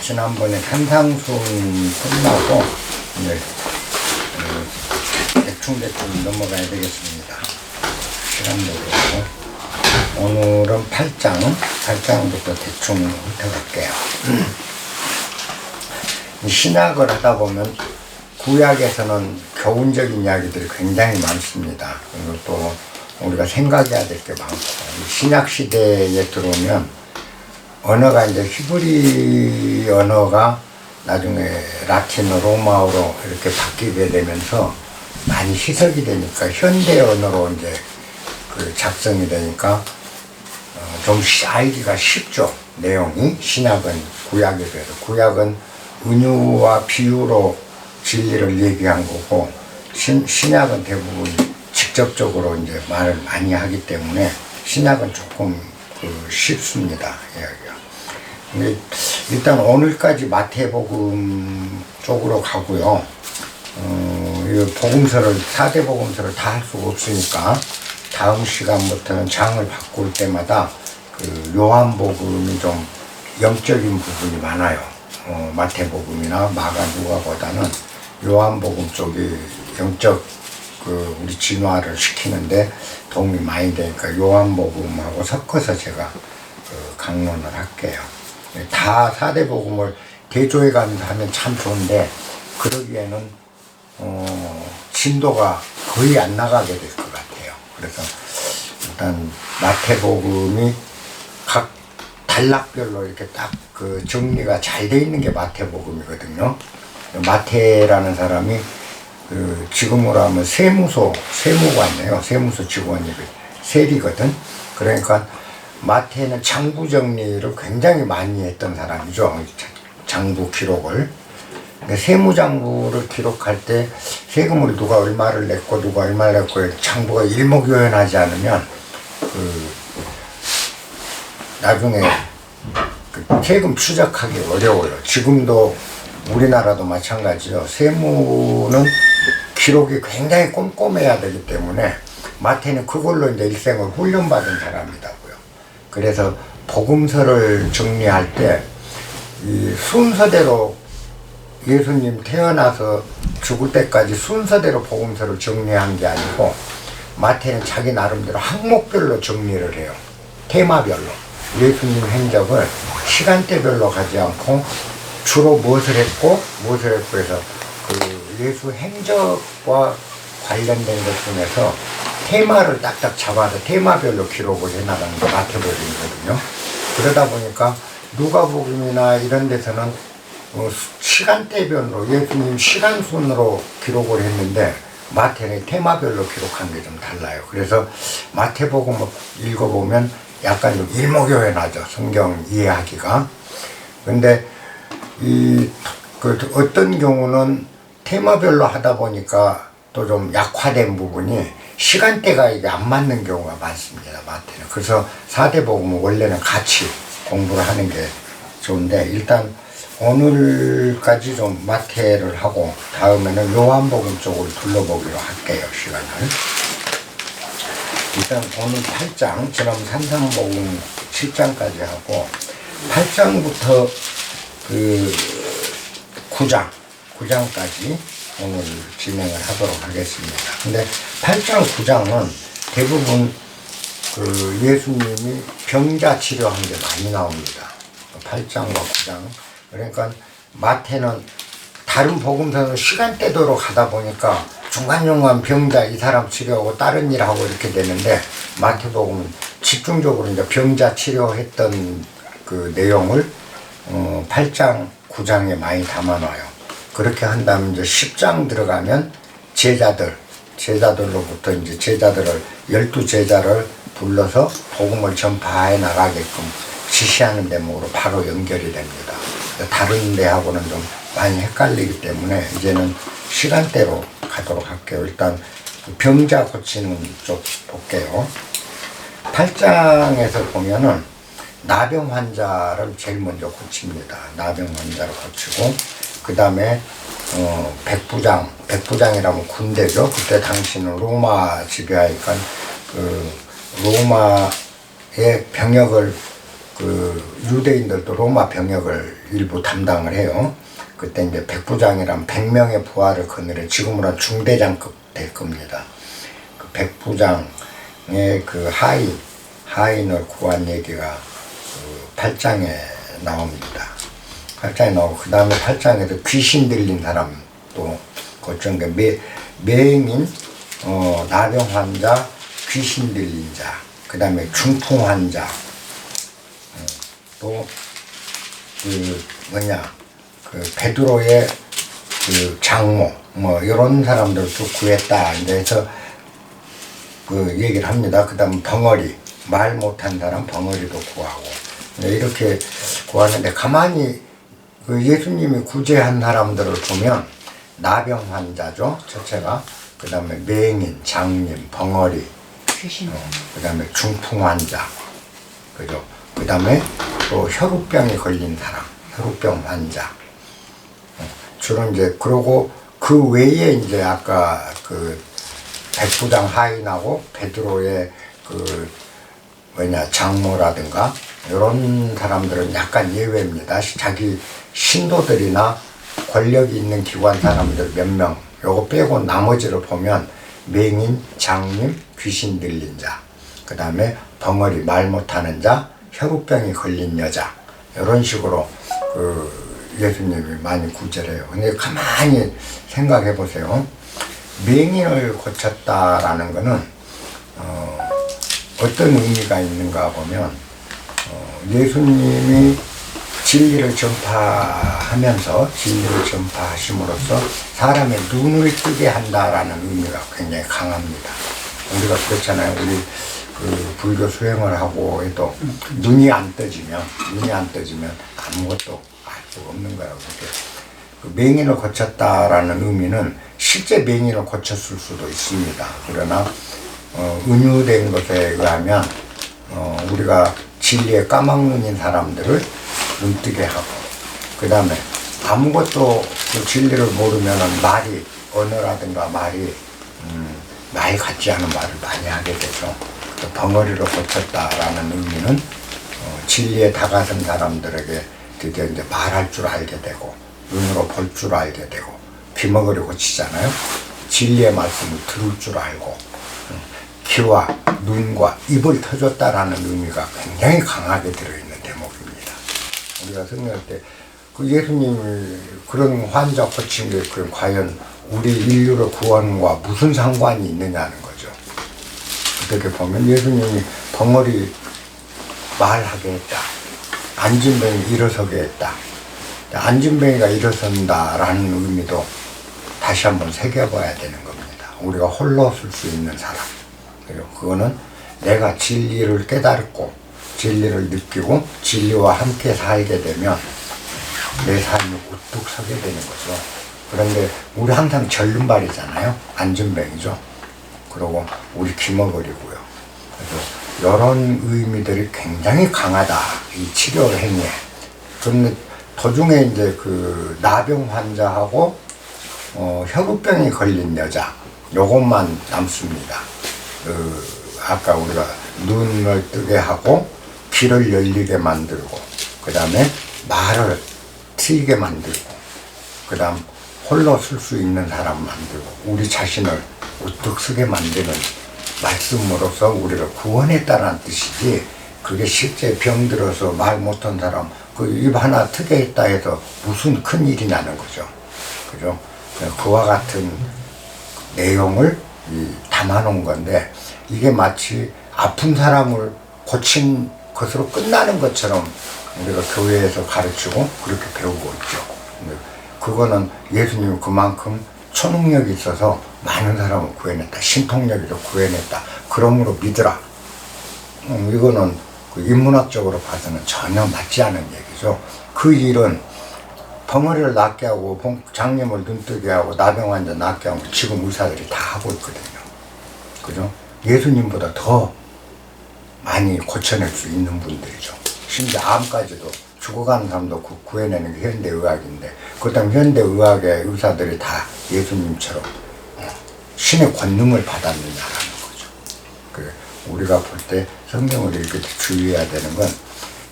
지난번에 산상순 끝나고 이제 대충 넘어가야 되겠습니다. 시간도 그렇고 오늘은 8장부터 대충 훑어갈게요. 신약을 하다 보면 구약에서는 교훈적인 이야기들이 굉장히 많습니다. 그리고 또 우리가 생각해야 될 게 많고 신약 시대에 들어오면 언어가 이제 히브리 언어가 나중에 라틴어, 로마어로 이렇게 바뀌게 되면서 많이 희석이 되니까 현대 언어로 이제 그 작성이 되니까 좀 알기가 쉽죠. 내용이 신약은 구약에 비해서 구약은 은유와 비유로 진리를 얘기한 거고 신약은 대부분 직접적으로 이제 말을 많이 하기 때문에 신약은 조금 쉽습니다. 이야기가. 근데 일단 오늘까지 마태복음 쪽으로 가고요. 이 복음서를 4대 복음서를 다 할 수가 없으니까 다음 시간부터는 장을 바꿀 때마다 그 요한복음이 좀 영적인 부분이 많아요. 마태복음이나 마가 누가보다는 요한복음 쪽이 영적 우리 진화를 시키는데 도움이 많이 되니까 요한복음하고 섞어서 제가 강론을 할게요. 다 4대 복음을 대조해 가면서 하면 참 좋은데 그러기에는 진도가 거의 안 나가게 될 것 같아요. 그래서 일단 마태복음이 각 단락별로 이렇게 딱 정리가 잘 돼 있는 게 마태복음이거든요. 마태라는 사람이 지금으로 하면 세무관이에요. 세무서 직원이 세리거든. 그러니까 마태는 장부 정리를 굉장히 많이 했던 사람이죠. 장부 기록을. 세무장부를 기록할 때 세금을 누가 얼마를 냈고 누가 얼마를 냈고 장부가 일목요연하지 않으면 나중에 세금 추적하기 어려워요. 지금도 우리나라도 마찬가지요. 세무는 기록이 굉장히 꼼꼼해야 되기 때문에 마태는 그걸로 이제 일생을 훈련받은 사람이라고요. 그래서 복음서를 정리할 때 이 순서대로 예수님 태어나서 죽을 때까지 순서대로 복음서를 정리한 게 아니고 마태는 자기 나름대로 항목별로 정리를 해요. 테마별로. 예수님 행적을 시간대별로 가지 않고 주로 무엇을 했고 해서 예수 행적과 관련된 것 중에서 테마를 딱딱 잡아서 테마별로 기록을 해나가는 게 마태복음이거든요. 그러다 보니까 누가복음이나 이런 데서는 시간대별로 예수님 시간순으로 기록을 했는데 마태는 테마별로 기록한 게 좀 달라요. 그래서 마태복음을 읽어보면 약간 좀 일목요연하죠. 성경 이해하기가. 근데 어떤 경우는 테마별로 하다 보니까 또 좀 약화된 부분이 시간대가 이게 안 맞는 경우가 많습니다. 마태는. 그래서 4대 복음은 원래는 같이 공부를 하는 게 좋은데 일단 오늘까지 좀 마태를 하고 다음에는 요한복음 쪽을 둘러보기로 할게요. 시간을. 일단 오늘 8장, 지난 산상복음 7장까지 하고 8장부터 9장까지 오늘 진행을 하도록 하겠습니다. 근데 8장, 9장은 대부분 예수님이 병자 치료한 게 많이 나옵니다. 8장과 9장. 그러니까 마태는 다른 복음서는 시간대대로 가다 보니까 중간중간 병자 이 사람 치료하고 다른 일 하고 이렇게 되는데 마태복음은 집중적으로 이제 병자 치료했던 그 내용을 8장, 9장에 많이 담아놔요. 그렇게 한다면 이제 10장 들어가면 제자들로부터 이제 12제자를 불러서 복음을 전파해 나가게끔 지시하는 대목으로 바로 연결이 됩니다. 다른 데하고는 좀 많이 헷갈리기 때문에 이제는 시간대로 가도록 할게요. 일단 병자 고치는 쪽 볼게요. 8장에서 보면은 나병 환자를 제일 먼저 고칩니다. 나병 환자를 고치고 그 다음에 백부장이라면 군대죠. 그때 당시는 로마 지배하니까 그 로마의 병역을 유대인들도 로마 병역을 일부 담당을 해요. 그때 이제 백부장이란 100명의 부하를 거느려 지금으로는 중대장급 될 겁니다. 그 백부장의 그 하인을 구한 얘기가 그 8장에 나옵니다. 8장에 나오고 그 다음에 8장에도 귀신 들린 사람도 고친 게 맹인, 나병 환자, 귀신 들린 자, 그 다음에 중풍 환자, 또 그 베드로의 그 장모 뭐 이런 사람들도 구했다. 그래서 그 얘기를 합니다. 그 다음 벙어리, 말 못한 사람 벙어리도 구하고 이렇게 구하는데 가만히 그 예수님이 구제한 사람들을 보면 나병 환자죠, 첫째가. 그 다음에 맹인, 장님, 벙어리, 그 다음에 중풍 환자, 그죠? 그 다음에 또 혈우병에 걸린 사람, 혈우병 환자. 주로 이제, 그러고 그 외에 이제 아까 그 백부장 하인하고 베드로의 그 장모라든가 이런 사람들은 약간 예외입니다. 자기 신도들이나 권력이 있는 기관 사람들 몇 명, 요거 빼고 나머지를 보면 맹인, 장님, 귀신 들린 자, 그 다음에 벙어리, 말 못하는 자, 혈우병이 걸린 여자, 이런 식으로 그 예수님이 많이 구제를 해요. 근데 가만히 생각해 보세요. 맹인을 고쳤다라는 것은 어떤 의미가 있는가 보면 예수님이 진리를 전파하면서 진리를 전파하심으로써 사람의 눈을 뜨게 한다라는 의미가 굉장히 강합니다. 우리가 그렇잖아요. 우리 그 불교 수행을 하고 해도 눈이 안 떠지면 아무것도 알 수가 없는 거예요. 그 맹인을 고쳤다라는 의미는 실제 맹인을 고쳤을 수도 있습니다. 그러나 은유된 것에 의하면 우리가 진리에 까막눈인 사람들을 눈뜨게 하고, 그 다음에 아무것도 그 진리를 모르면은 언어라든가 말이 같지 않은 말을 많이 하게 되죠. 벙어리로 고쳤다라는 의미는 진리에 다가선 사람들에게 드디어 이제 말할 줄 알게 되고, 눈으로 볼 줄 알게 되고, 귀머거리 고치잖아요. 진리의 말씀을 들을 줄 알고, 귀와 눈과 입을 터줬다라는 의미가 굉장히 강하게 들어있는 대목입니다. 우리가 성경할 때 그 예수님이 그런 환자 고친 게 과연 우리 인류의 구원과 무슨 상관이 있느냐는 거죠. 어떻게 보면 예수님이 벙어리 말하게 했다. 안진뱅이 일어서게 했다. 안진뱅이가 일어선다라는 의미도 다시 한번 새겨봐야 되는 겁니다. 우리가 홀로 쓸 수 있는 사람. 그리고 그거는 내가 진리를 깨닫고 진리를 느끼고 진리와 함께 살게 되면 내 삶이 우뚝 서게 되는 거죠. 그런데 우리 항상 절름발이잖아요. 안전뱅이죠. 그리고 우리 귀머거리고요. 그래서 이런 의미들이 굉장히 강하다. 이 치료 행위에. 그런데 도중에 이제 그 나병 환자하고 혈우병이 걸린 여자, 요것만 남습니다. 아까 우리가 눈을 뜨게 하고 귀를 열리게 만들고, 그 다음에 말을 트이게 만들고, 그 다음 홀로 쓸 수 있는 사람 만들고, 우리 자신을 우뚝 서게 만드는 말씀으로서 우리를 구원했다는 뜻이지, 그게 실제 병들어서 말 못한 사람 그 입 하나 트게 했다 해서 무슨 큰 일이냐는 거죠. 그죠? 그와 같은 내용을 담아놓은 건데, 이게 마치 아픈 사람을 고친 것으로 끝나는 것처럼 우리가 교회에서 가르치고 그렇게 배우고 있죠. 근데 그거는 예수님이 그만큼 초능력이 있어서 많은 사람을 구해냈다. 신통력으로 구해냈다. 그러므로 믿으라. 이거는 그 인문학적으로 봐서는 전혀 맞지 않은 얘기죠. 그 일은 벙어리를 낫게 하고 장님을 눈뜨게 하고 나병 환자 낫게 하고 지금 의사들이 다 하고 있거든요. 그죠? 예수님보다 더 많이 고쳐낼 수 있는 분들이죠. 심지어 암까지도 죽어가는 사람도 구해내는 게 현대의학인데, 그렇다면 현대의학의 의사들이 다 예수님처럼 신의 권능을 받았느냐라는 거죠. 그래, 우리가 볼 때 성경을 읽을 때 주의해야 되는 건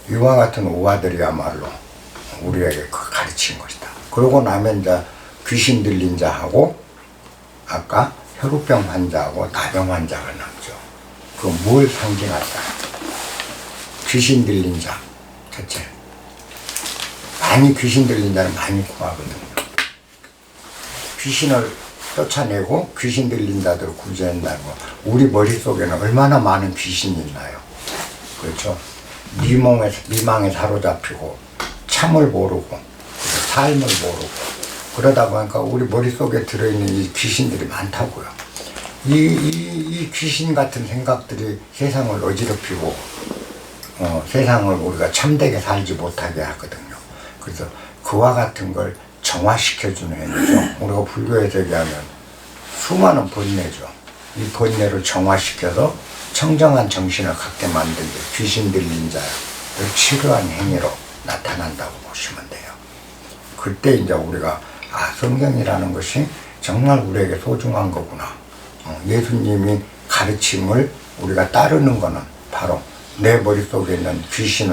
이와 같은 오화들이야말로 우리에게 그 가르친 것이다. 그러고 나면 이제 귀신 들린 자하고 아까 혈우병 환자하고 나병 환자가 남죠. 그 뭘 상징할까? 귀신 들린 자, 첫째. 많이 귀신 들린 자는 많이 구하거든요. 귀신을 쫓아내고 귀신 들린 자들을 구제한다는 거. 우리 머릿속에는 얼마나 많은 귀신이 있나요? 그렇죠? 미망에 사로잡히고 참을 모르고 삶을 모르고 그러다 보니까 우리 머릿속에 들어있는 이 귀신들이 많다고요. 이 귀신 같은 생각들이 세상을 어지럽히고 세상을 우리가 참되게 살지 못하게 하거든요. 그래서 그와 같은 걸 정화시켜주는 행위죠. 우리가 불교에서 얘기하면 수많은 번뇌죠. 이 번뇌를 정화시켜서 청정한 정신을 갖게 만든 게 귀신 들린 자를 치료한 행위로 나타난다고 보시면 돼요. 그때 이제 우리가 성경이라는 것이 정말 우리에게 소중한 거구나. 예수님이 가르침을 우리가 따르는 거는 바로 내 머릿속에 있는 귀신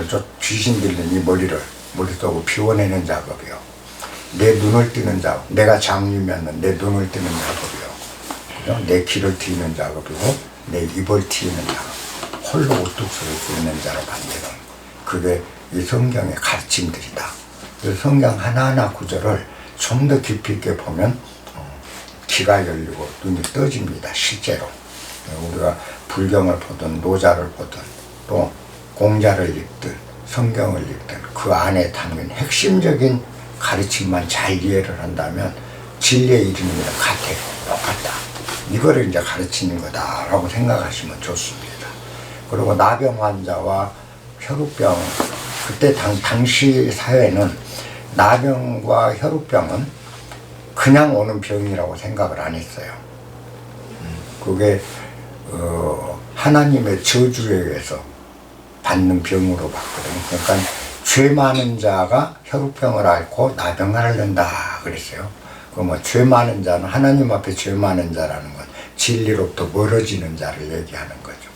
들린 이 머릿속으로 비워내는 작업이요. 내 눈을 뜨는 작업, 내가 장님이었는 내 눈을 뜨는 작업이요. 내 귀를 트이는 작업이고 내 입을 트이는 작업, 홀로 우뚝 설 수 있는 자로 만드는, 그게 이 성경의 가르침들이다. 그 성경 하나하나 구절을 좀 더 깊이 있게 보면 귀가 열리고 눈이 떠집니다. 실제로 우리가 불경을 보든 노자를 보든 또 공자를 읽든 성경을 읽든 그 안에 담긴 핵심적인 가르침만 잘 이해를 한다면 진리에 이르는 것은 같아요. 똑같다. 이거를 이제 가르치는 거다라고 생각하시면 좋습니다. 그리고 나병 환자와 혈우병, 그때 당시 사회는 나병과 혈우병은 그냥 오는 병이라고 생각을 안 했어요. 그게 하나님의 저주에 의해서 받는 병으로 봤거든요. 그러니까 죄 많은 자가 혈우병을 앓고 나병을 앓는다 그랬어요. 그 죄 많은 자는 하나님 앞에 죄 많은 자라는 건 진리로부터 멀어지는 자를 얘기하는 거죠.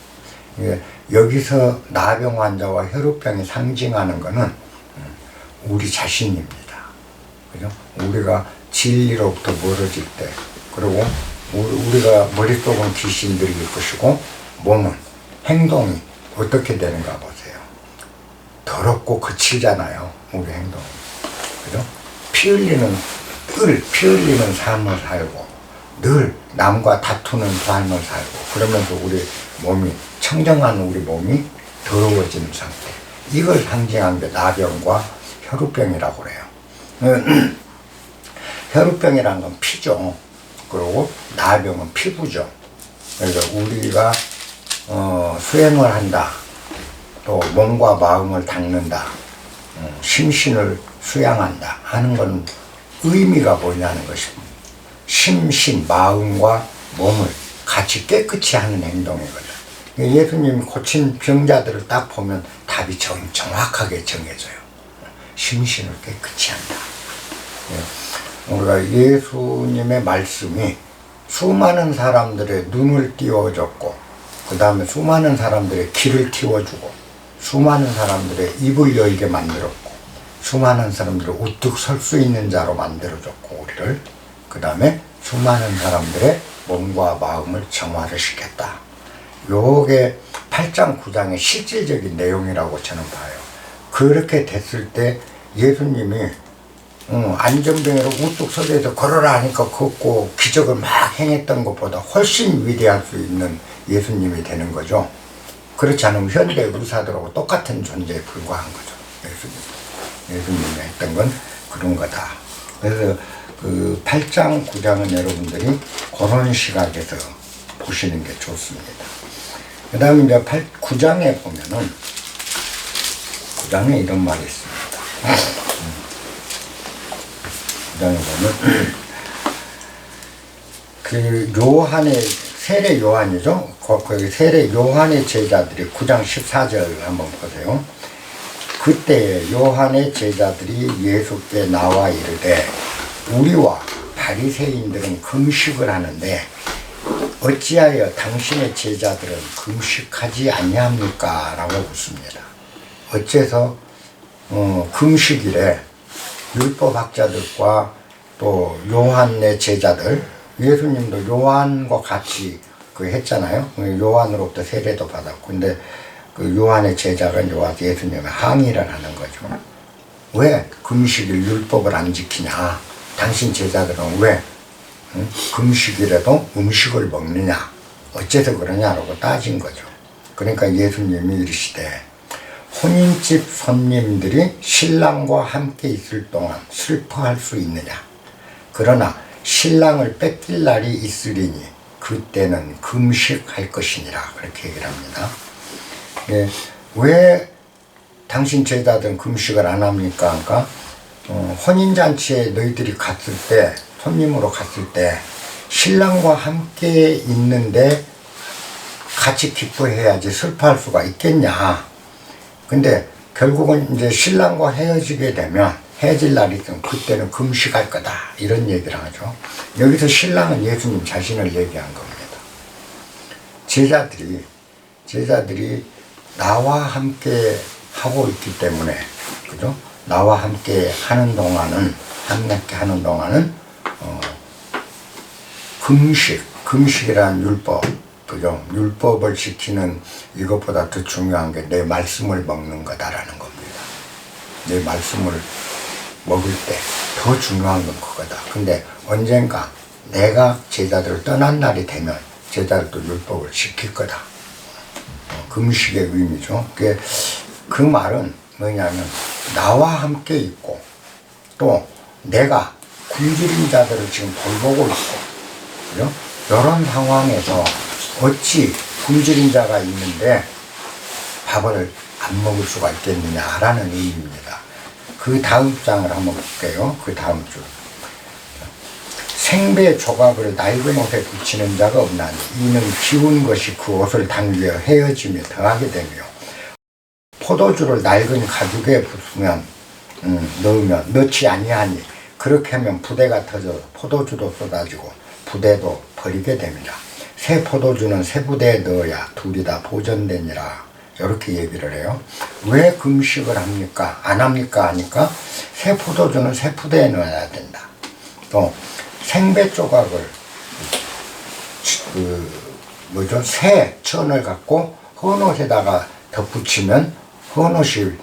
여기서 나병 환자와 혈우병이 상징하는 것은 우리 자신입니다. 그죠? 우리가 진리로부터 멀어질 때, 그리고 우리가 머릿속은 귀신들일 것이고 몸은, 행동이 어떻게 되는가 보세요. 더럽고 거칠잖아요, 우리 행동이. 그죠? 피 흘리는 삶을 살고 늘 남과 다투는 삶을 살고 그러면서 우리 몸이, 청정한 우리 몸이 더러워지는 상태. 이걸 상징한 게 나병과 혈우병이라고 그래요. 혈우병이라는 건 피죠. 그리고 나병은 피부죠. 그래서 우리가 수행을 한다, 또 몸과 마음을 닦는다, 심신을 수양한다 하는 건 의미가 뭐냐는 것입니다. 심신, 마음과 몸을 같이 깨끗이 하는 행동이거든. 예수님이 고친 병자들을 딱 보면 답이 정확하게 정해져요. 심신을 깨끗이 한다. 우리가 예수님의 말씀이 수많은 사람들의 눈을 띄워줬고, 그 다음에 수많은 사람들의 귀를 틔워주고, 수많은 사람들의 입을 열게 만들었고, 수많은 사람들을 우뚝 설 수 있는 자로 만들어줬고, 우리를, 그 다음에 수많은 사람들의 몸과 마음을 정화를 시켰다. 요게 8장 9장의 실질적인 내용이라고 저는 봐요. 그렇게 됐을 때 예수님이 안전병으로 우뚝 서대에서 걸어라 하니까 걷고 기적을 막 행했던 것보다 훨씬 위대할 수 있는 예수님이 되는 거죠. 그렇지 않으면 현대 의사들하고 똑같은 존재에 불과한 거죠. 예수님이 했던 건 그런 거다. 그래서 그 8장 9장은 여러분들이 그런 시각에서 보시는 게 좋습니다. 그 다음에 이제 9장에 보면은 9장에 이런 말이 있습니다. 9장에 보면 그 요한의 세례 요한이죠. 거기 세례 요한의 제자들이 9장 14절 한번 보세요. 그때 요한의 제자들이 예수께 나와 이르되 우리와 바리새인들은 금식을 하는데 어찌하여 당신의 제자들은 금식하지 아니합니까? 라고 묻습니다. 어째서 금식일에 율법학자들과 또 요한의 제자들, 예수님도 요한과 같이 했잖아요. 요한으로부터 세례도 받았고, 근데 그 요한의 제자가 이제 와서 예수님의 항의를 하는 거죠. 왜 금식일 율법을 안 지키냐? 당신 제자들은 왜 금식일에도 음식을 먹느냐? 어째서 그러냐라고 따진 거죠. 그러니까 예수님이 이르시되 혼인집 손님들이 신랑과 함께 있을 동안 슬퍼할 수 있느냐? 그러나 신랑을 뺏길 날이 있으리니 그때는 금식할 것이니라. 그렇게 얘기를 합니다. 예, 왜 당신 제자들은 금식을 안 합니까? 그러니까 혼인잔치에 너희들이 갔을 때, 손님으로 갔을 때 신랑과 함께 있는데 같이 기뻐해야지 슬퍼할 수가 있겠냐. 근데 결국은 이제 신랑과 헤어지게 되면 헤어질 날이 있으면 그때는 금식할 거다. 이런 얘기를 하죠. 여기서 신랑은 예수님 자신을 얘기한 겁니다. 제자들이 나와 함께 하고 있기 때문에, 그죠? 나와 함께 하는 동안은, 금식이라는 율법, 그죠? 율법을 지키는 이것보다 더 중요한 게 내 말씀을 먹는 거다라는 겁니다. 내 말씀을 먹을 때 더 중요한 건 그거다. 근데 언젠가 내가 제자들을 떠난 날이 되면 제자들도 율법을 지킬 거다. 금식의 의미죠. 그 말은 뭐냐면 나와 함께 있고 또 내가 굶주린 자들을 지금 돌보고 있고, 그죠? 이런 상황에서 어찌 굶주린 자가 있는데 밥을 안 먹을 수가 있겠느냐라는 의미입니다. 그 다음 장을 한번 볼게요. 그 다음 줄. 생배 조각을 낡은 옷에 붙이는 자가 없나니 이는 기운 것이 그 옷을 당겨 헤어지며 더하게 되며 포도주를 낡은 가죽에 붓으면 넣지 아니하니 그렇게 하면 부대가 터져 포도주도 쏟아지고 부대도 버리게 됩니다. 새 포도주는 새 부대에 넣어야 둘이 다 보존되니라. 이렇게 얘기를 해요. 왜 금식을 합니까? 안 합니까? 하니까 새 포도주는 새 부대에 넣어야 된다. 또 생배 조각을 새 천을 갖고 헌옷에다가 덧붙이면 헌옷이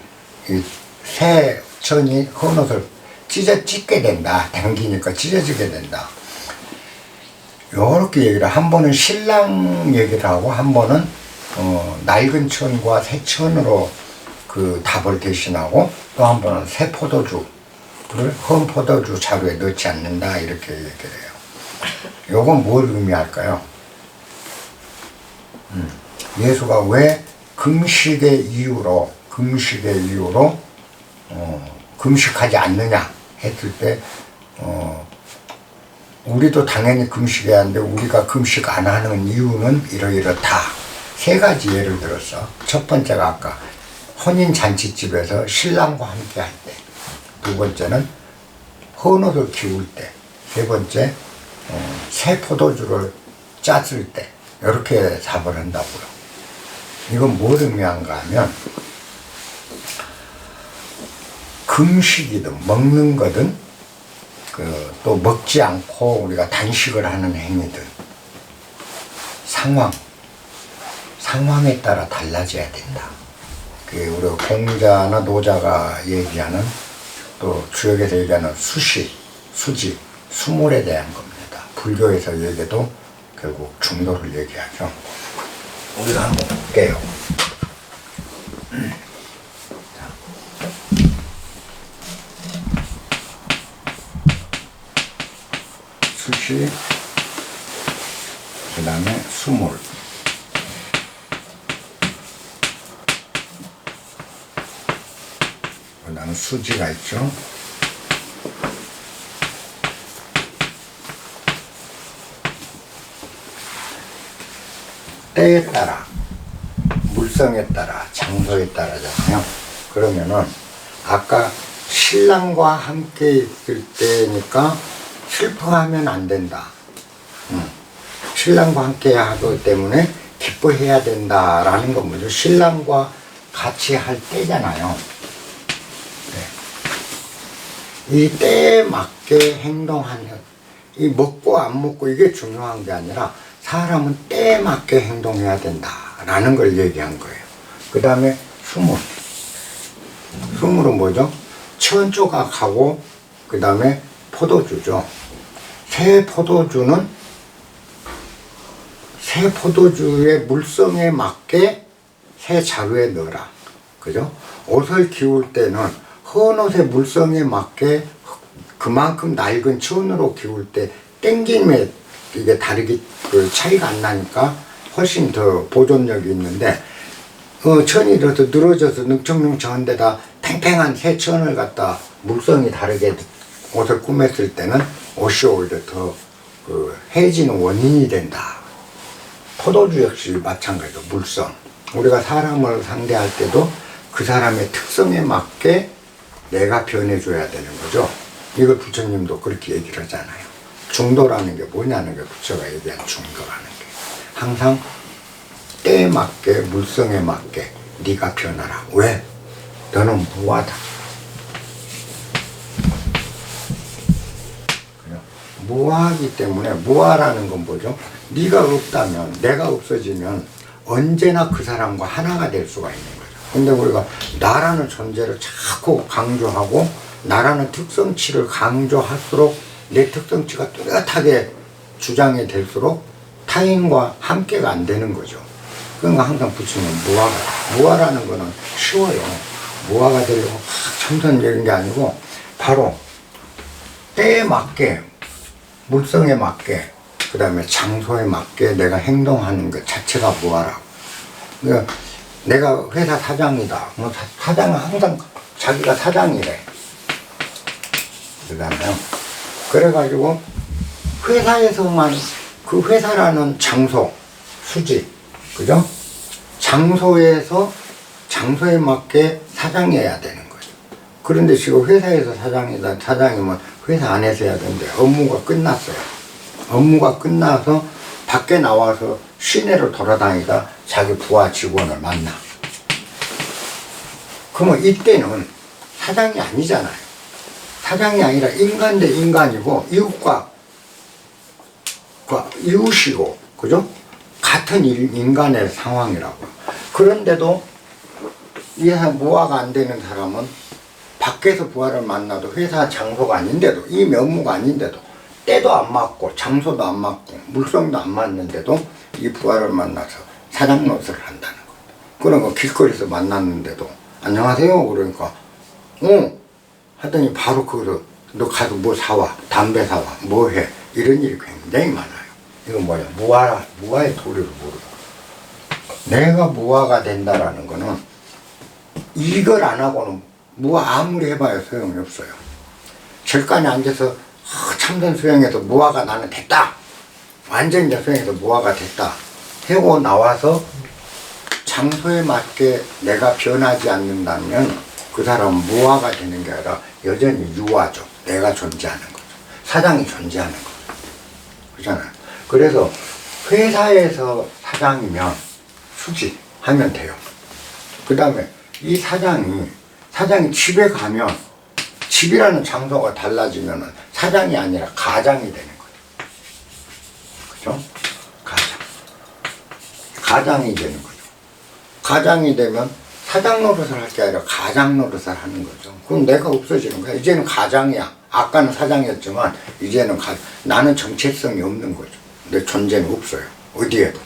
새 천이 헌옷을 찢게 된다. 당기니까 찢어지게 된다. 요렇게 얘기를, 한 번은 신랑 얘기를 하고 한 번은 낡은 천과 새 천으로 그 답을 대신하고 또 한 번은 새 포도주를 헌 포도주 자루에 넣지 않는다. 이렇게 얘기를 해요. 요건 뭘 의미할까요? 예수가 왜 금식의 이유로 금식하지 않느냐 했을 때 우리도 당연히 금식해야 하는데 우리가 금식 안 하는 이유는 이러이렇다. 세 가지 예를 들었어. 첫 번째가 아까 혼인 잔치집에서 신랑과 함께 할 때, 두 번째는 헌옷을 기울 때, 세 번째 새 포도주를 짰을 때, 이렇게 답을 한다고요. 이건 뭘 의미한가 하면 금식이든 먹는 거든 또 먹지 않고 우리가 단식을 하는 행위들, 상황에 따라 달라져야 된다. 우리 공자나 노자가 얘기하는, 또 주역에서 얘기하는 수지, 수몰에 대한 겁니다. 불교에서 얘기도 결국 중도를 얘기하죠. 우리가 한번 볼게요. 수시, 그 다음에 수몰. 그 다음에 수지가 있죠. 때에 따라, 물성에 따라, 장소에 따라잖아요. 그러면은 아까 신랑과 함께 있을 때니까 슬퍼하면 안 된다. 신랑과 함께 하기 때문에 기뻐해야 된다라는 건 뭐죠? 신랑과 같이 할 때잖아요. 네. 이 때에 맞게 행동하는, 이 먹고 안 먹고 이게 중요한 게 아니라 사람은 때에 맞게 행동해야 된다라는 걸 얘기한 거예요. 그 다음에 수물. 수물은 뭐죠? 천조각하고 그 다음에 포도주죠. 새 포도주의 물성에 맞게 새 자루에 넣어라. 그죠? 옷을 기울 때는 헌 옷의 물성에 맞게 그만큼 낡은 천으로 기울 때 땡김에 이게 다르게 그 차이가 안 나니까 훨씬 더 보존력이 있는데 천이 이렇게 늘어져서 능청능청한 데다 팽팽한 새 천을 갖다 물성이 다르게 옷을 꾸몄을 때는 옷이 오히려 더 해지는 원인이 된다. 포도주 역시 마찬가지로 물성. 우리가 사람을 상대할 때도 그 사람의 특성에 맞게 내가 변해줘야 되는 거죠. 이걸 부처님도 그렇게 얘기를 하잖아요. 중도라는 게 뭐냐는 게 부처가 얘기한 중도라는 게 항상 때에 맞게 물성에 맞게 네가 변하라. 왜? 너는 무하다. 무하기 때문에 무하라는 건 뭐죠? 네가 없다면 내가 없어지면 언제나 그 사람과 하나가 될 수가 있는 거죠. 근데 우리가 나라는 존재를 자꾸 강조하고 나라는 특성치를 강조할수록 내 특성치가 뚜렷하게 주장이 될수록 타인과 함께가 안 되는 거죠. 그러니까 항상 부처는 무하라는 거는 쉬워요. 무하가 되려고 참선 이런 게 아니고 바로 때에 맞게 물성에 맞게 그 다음에 장소에 맞게 내가 행동하는 것 자체가 무하라고. 그러니까 내가 회사 사장이다. 뭐 사장은 항상 자기가 사장이래. 그러잖아요. 그래가지고 회사에서만 그 회사라는 장소, 수직, 그죠? 장소에서 장소에 맞게 사장이어야 되는 거죠. 그런데 지금 회사에서 사장이면 회사 안에서 해야 되는데 업무가 끝났어요. 업무가 끝나서 밖에 나와서 시내를 돌아다니다 자기 부하 직원을 만나. 그러면 이때는 사장이 아니잖아요. 사장이 아니라 인간 대 인간이고 이웃이고 그죠? 같은 인간의 상황이라고. 그런데도 이 무화가 안 되는 사람은 밖에서 부하를 만나도 회사 장소가 아닌데도 이 업무가 아닌데도 때도 안 맞고 장소도 안 맞고 물성도 안 맞는데도 이 부하를 만나서 사장 노릇을 한다는 거예요. 그러니까 길거리에서 만났는데도 안녕하세요 그러니까 하더니 바로 거기서 너 가서 뭐 사와 담배 사와 뭐 해 이런 일이 굉장히 많아요. 이건 뭐야 무화의 도리를 모르고 내가 무화가 된다라는 거는 이걸 안 하고는 무화 아무리 해봐야 소용이 없어요. 절간에 앉아서 참선 수행해서 무화가 나는 됐다. 완전히 수행해서 무화가 됐다. 하고 나와서 장소에 맞게 내가 변하지 않는다면 그 사람은 무화가 되는 게 아니라 여전히 유화죠. 내가 존재하는 거죠. 사장이 존재하는 거죠. 그렇잖아요. 그래서 회사에서 사장이면 수직하면 돼요. 그 다음에 이 사장이 집에 가면 집이라는 장소가 달라지면 사장이 아니라 가장이 되는 거죠. 그죠? 가장이 되는 거죠. 가장이 되면 사장 노릇을 할 게 아니라 가장 노릇을 하는 거죠. 그럼 내가 없어지는 거야. 이제는 가장이야. 아까는 사장이었지만 이제는 나는 정체성이 없는 거죠. 내 존재는 없어요. 어디에도.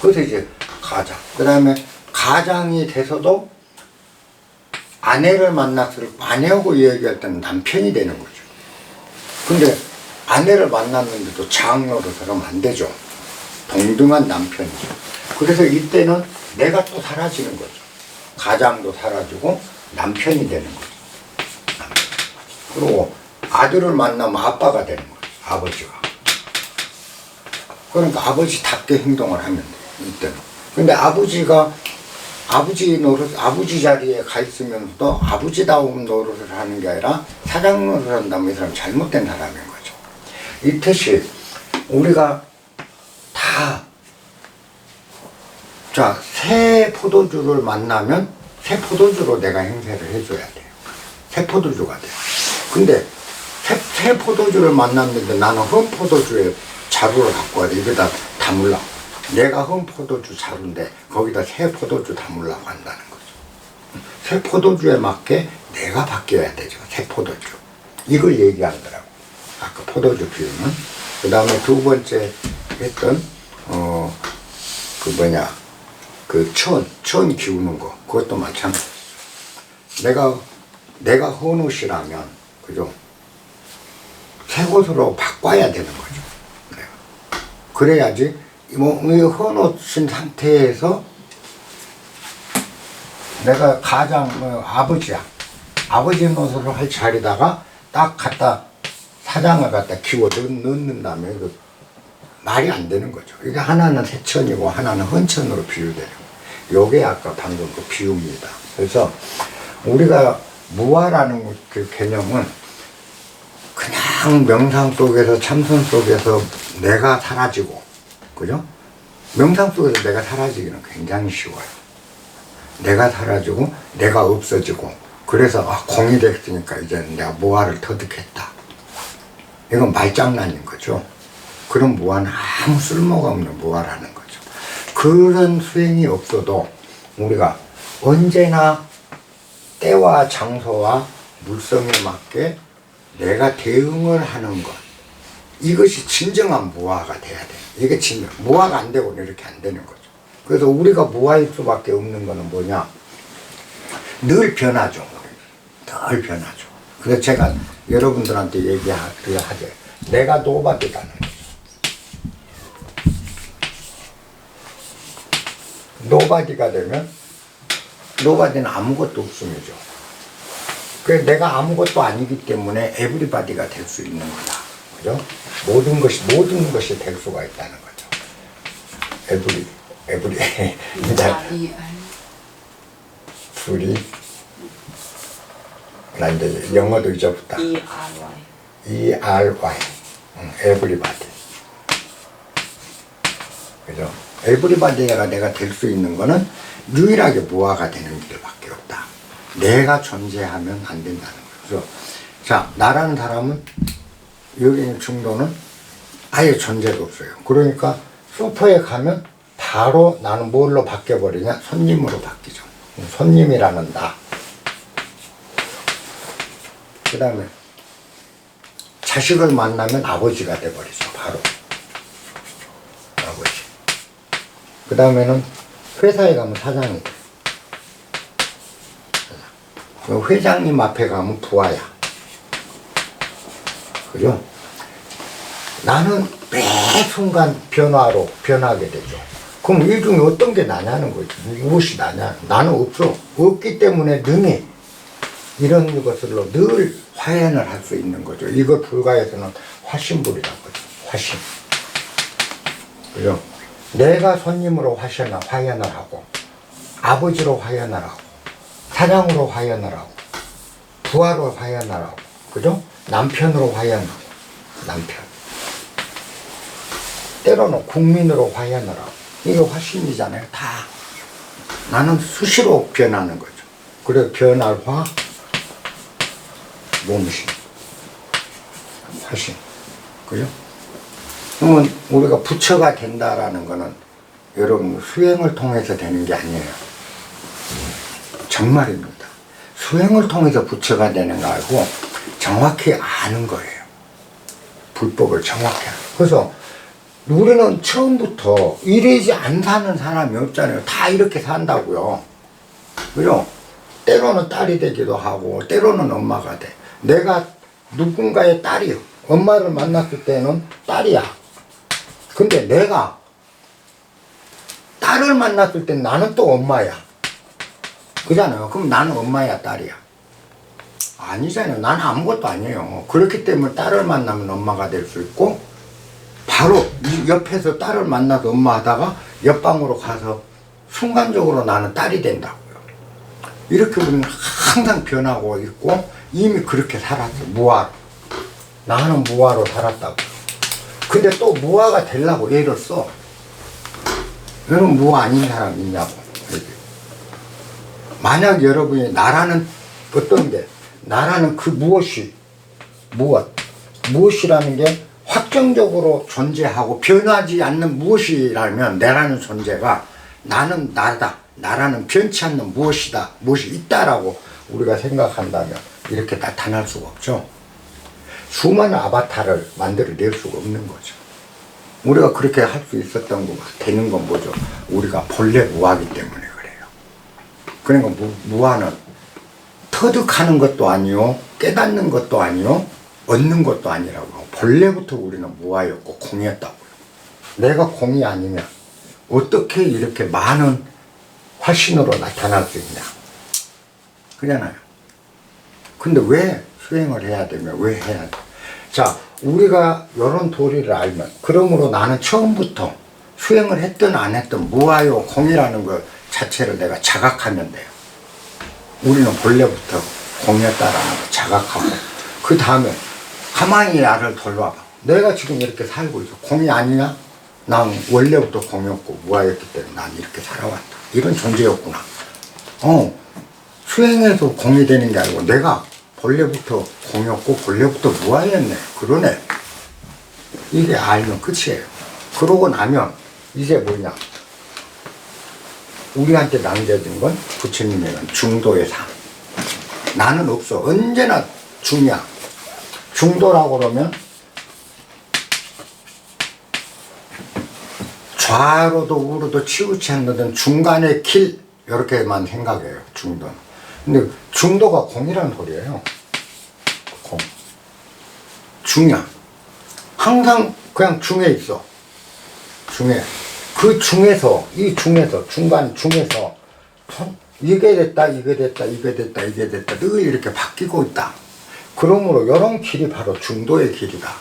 그래서 이제 가장. 그 다음에 가장이 돼서도 아내를 만났을 때 아내하고 얘기할 때는 남편이 되는 거죠. 근데 아내를 만났는데도 장 노릇을 하면 안 되죠. 동등한 남편이죠. 그래서 이때는 내가 또 사라지는 거죠. 가장도 사라지고 남편이 되는 거죠. 그리고 아들을 만나면 아빠가 되는 거죠. 아버지가. 그러니까 아버지답게 행동을 하면 돼요. 이때는. 근데 아버지가 아버지 노릇, 아버지 자리에 가 있으면서도 아버지다운 노릇을 하는 게 아니라 사장 노릇을 한다면 이 사람 잘못된 사람인 거죠. 이듯이 우리가 다, 자, 새 포도주를 만나면 새 포도주로 내가 행세를 해줘야 돼요. 새 포도주가 돼요. 근데 새 포도주를 만났는데 나는 흠 포도주에 자루를 갖고 와야 돼. 여기다 담으려고. 내가 흠 포도주 자루인데 거기다 새 포도주 담으려고 한다는 거죠. 새 포도주에 맞게 내가 바뀌어야 되죠. 새 포도주. 이걸 얘기하더라고. 아까 포도주 비유는. 그 다음에 두 번째 했던, 천 기우는 거. 그것도 마찬가지죠. 내가 헌옷이라면, 그죠? 새 옷으로 바꿔야 되는 거죠. 내가. 그래야지, 이 헌옷인 상태에서 내가 가장, 아버지야. 아버지 노릇을 할 자리다가 딱 갖다, 사장을 갖다 기워 넣는다면, 이거 말이 안 되는 거죠. 이게 하나는 새천이고 하나는 헌천으로 비유되는 거예요. 요게 아까 방금 그 비유입니다. 그래서 우리가 무아라는 그 개념은 그냥 명상 속에서 참선 속에서 내가 사라지고, 그죠? 명상 속에서 내가 사라지기는 굉장히 쉬워요. 내가 사라지고 내가 없어지고, 그래서 공이 됐으니까 이제 내가 무아를 터득했다. 이건 말장난인 거죠. 그런 무아는 아무 쓸모가 없는 무아라는 거죠. 그런 수행이 없어도 우리가 언제나 때와 장소와 물성에 맞게 내가 대응을 하는 것, 이것이 진정한 무아가 돼야 돼. 이게 진정 무아가 안 되고는 이렇게 안 되는 거죠. 그래서 우리가 무아일 수밖에 없는 거는 뭐냐, 늘 변하죠. 늘 변하죠. 그래서 제가 여러분들한테 얘기하죠. 내가 노바디라는 거죠. 노바디가 되면 노바디는 아무것도 없음이죠. 그래서 내가 아무것도 아니기 때문에 에브리바디가 될 수 있는 거다. 그죠? 모든 것이 될 수가 있다는 거죠. 에브리 둘이 나 이제 영어도 잊어붙다. ERY 에브리바디. 그죠? 에브리바디가 내가 될 수 있는 거는 유일하게 무아가 되는 길밖에 없다. 내가 존재하면 안 된다는 거죠. 그래서 자, 나라는 사람은 여기 있는 중도는 아예 존재가 없어요. 그러니까 소파에 가면 바로 나는 뭘로 바뀌어버리냐? 손님으로 바뀌죠. 손님이라는 나. 그 다음에 자식을 만나면 아버지가 돼버리죠. 바로 아버지. 그 다음에는 회사에 가면 사장이 돼. 회장님 앞에 가면 부하야. 그죠? 나는 매 순간 변하게 되죠. 그럼 이 중에 어떤 게 나냐는 거지. 무엇이 나냐? 나는 없어. 없기 때문에 능히 이런 것으로 늘 화해를 할 수 있는 거죠. 이걸 불가에서는 화신불이라고 하죠. 화신. 그죠? 내가 손님으로 화해를 하고, 아버지로 화해를 하고, 사장으로 화해를 하고, 부하로 화해를 하고, 그죠? 남편으로 화해를 하고, 남편. 때로는 국민으로 화해를 하고, 이게 화신이잖아요. 다. 나는 수시로 변하는 거죠. 그래서 변할화, 몸신, 화신. 그죠? 그러면 우리가 부처가 된다라는 거는 여러분 수행을 통해서 되는 게 아니에요. 정말입니다. 수행을 통해서 부처가 되는 거 알고 정확히 아는 거예요. 불법을 정확히 아는. 그래서 우리는 처음부터 이러지 안 사는 사람이 없잖아요. 다 이렇게 산다고요. 그죠? 때로는 딸이 되기도 하고 때로는 엄마가 돼. 내가 누군가의 딸이요. 엄마를 만났을 때는 딸이야. 근데 내가 딸을 만났을 때 나는 또 엄마야. 그잖아요. 그럼 나는 엄마야, 딸이야? 아니잖아요. 나는 아무것도 아니에요. 그렇기 때문에 딸을 만나면 엄마가 될 수 있고, 바로 옆에서 딸을 만나서 엄마 하다가 옆방으로 가서 순간적으로 나는 딸이 된다고요. 이렇게 우리는 항상 변하고 있고 이미 그렇게 살았어. 무화로. 나는 무화로 살았다고. 근데 또 무화가 되려고 애를 써. 여러분 무화 아닌 사람 있냐고. 만약 여러분이 나라는 어떤 게 나라는 그 무엇이 무엇이라는 게 확정적으로 존재하고 변하지 않는 무엇이라면 나라는 존재가 나는 나다. 나라는 변치 않는 무엇이다. 무엇이 있다라고 우리가 생각한다면 이렇게 나타날 수가 없죠. 수많은 아바타를 만들어낼 수가 없는 거죠. 우리가 그렇게 할 수 있었던 거 되는 건 뭐죠? 우리가 본래 무아기 때문에 그래요. 그러니까 무아는 터득하는 것도 아니요, 깨닫는 것도 아니요, 얻는 것도 아니라고. 본래부터 우리는 무아였고 공이었다고요. 내가 공이 아니면 어떻게 이렇게 많은 화신으로 나타날 수 있냐. 그잖아요. 근데 왜 수행을 해야 되면 왜 해야 돼? 자, 우리가 이런 도리를 알면, 그러므로 나는 처음부터 수행을 했든 안 했든 무아요 공이라는 것 자체를 내가 자각하면 돼요. 우리는 본래부터 공이었다라는 걸 자각하고, 그 다음에 가만히 나를 돌아봐. 내가 지금 이렇게 살고 있어. 공이 아니냐? 난 원래부터 공이었고 무아였기 때문에 난 이렇게 살아왔다. 이런 존재였구나. 수행해서 공이 되는 게 아니고 내가 본래부터 공이었고 본래부터 무아였네. 그러네. 이게 알면 끝이에요. 그러고 나면 이제 뭐냐? 우리한테 남겨진 건 부처님의 중도의 삶. 나는 없어. 언제나 중이야. 중도라고 그러면 좌로도 우로도 치우치 않는 중간의 길, 이렇게만 생각해요. 중도는. 근데 중도가 공이라는 소리예요. 공. 중이야. 항상 그냥 중에 있어. 중에. 그 중에서, 이 중에서, 중간 중에서 이게 됐다, 이게 됐다, 이게 됐다, 이게 됐다. 늘 이렇게 바뀌고 있다. 그러므로 이런 길이 바로 중도의 길이다.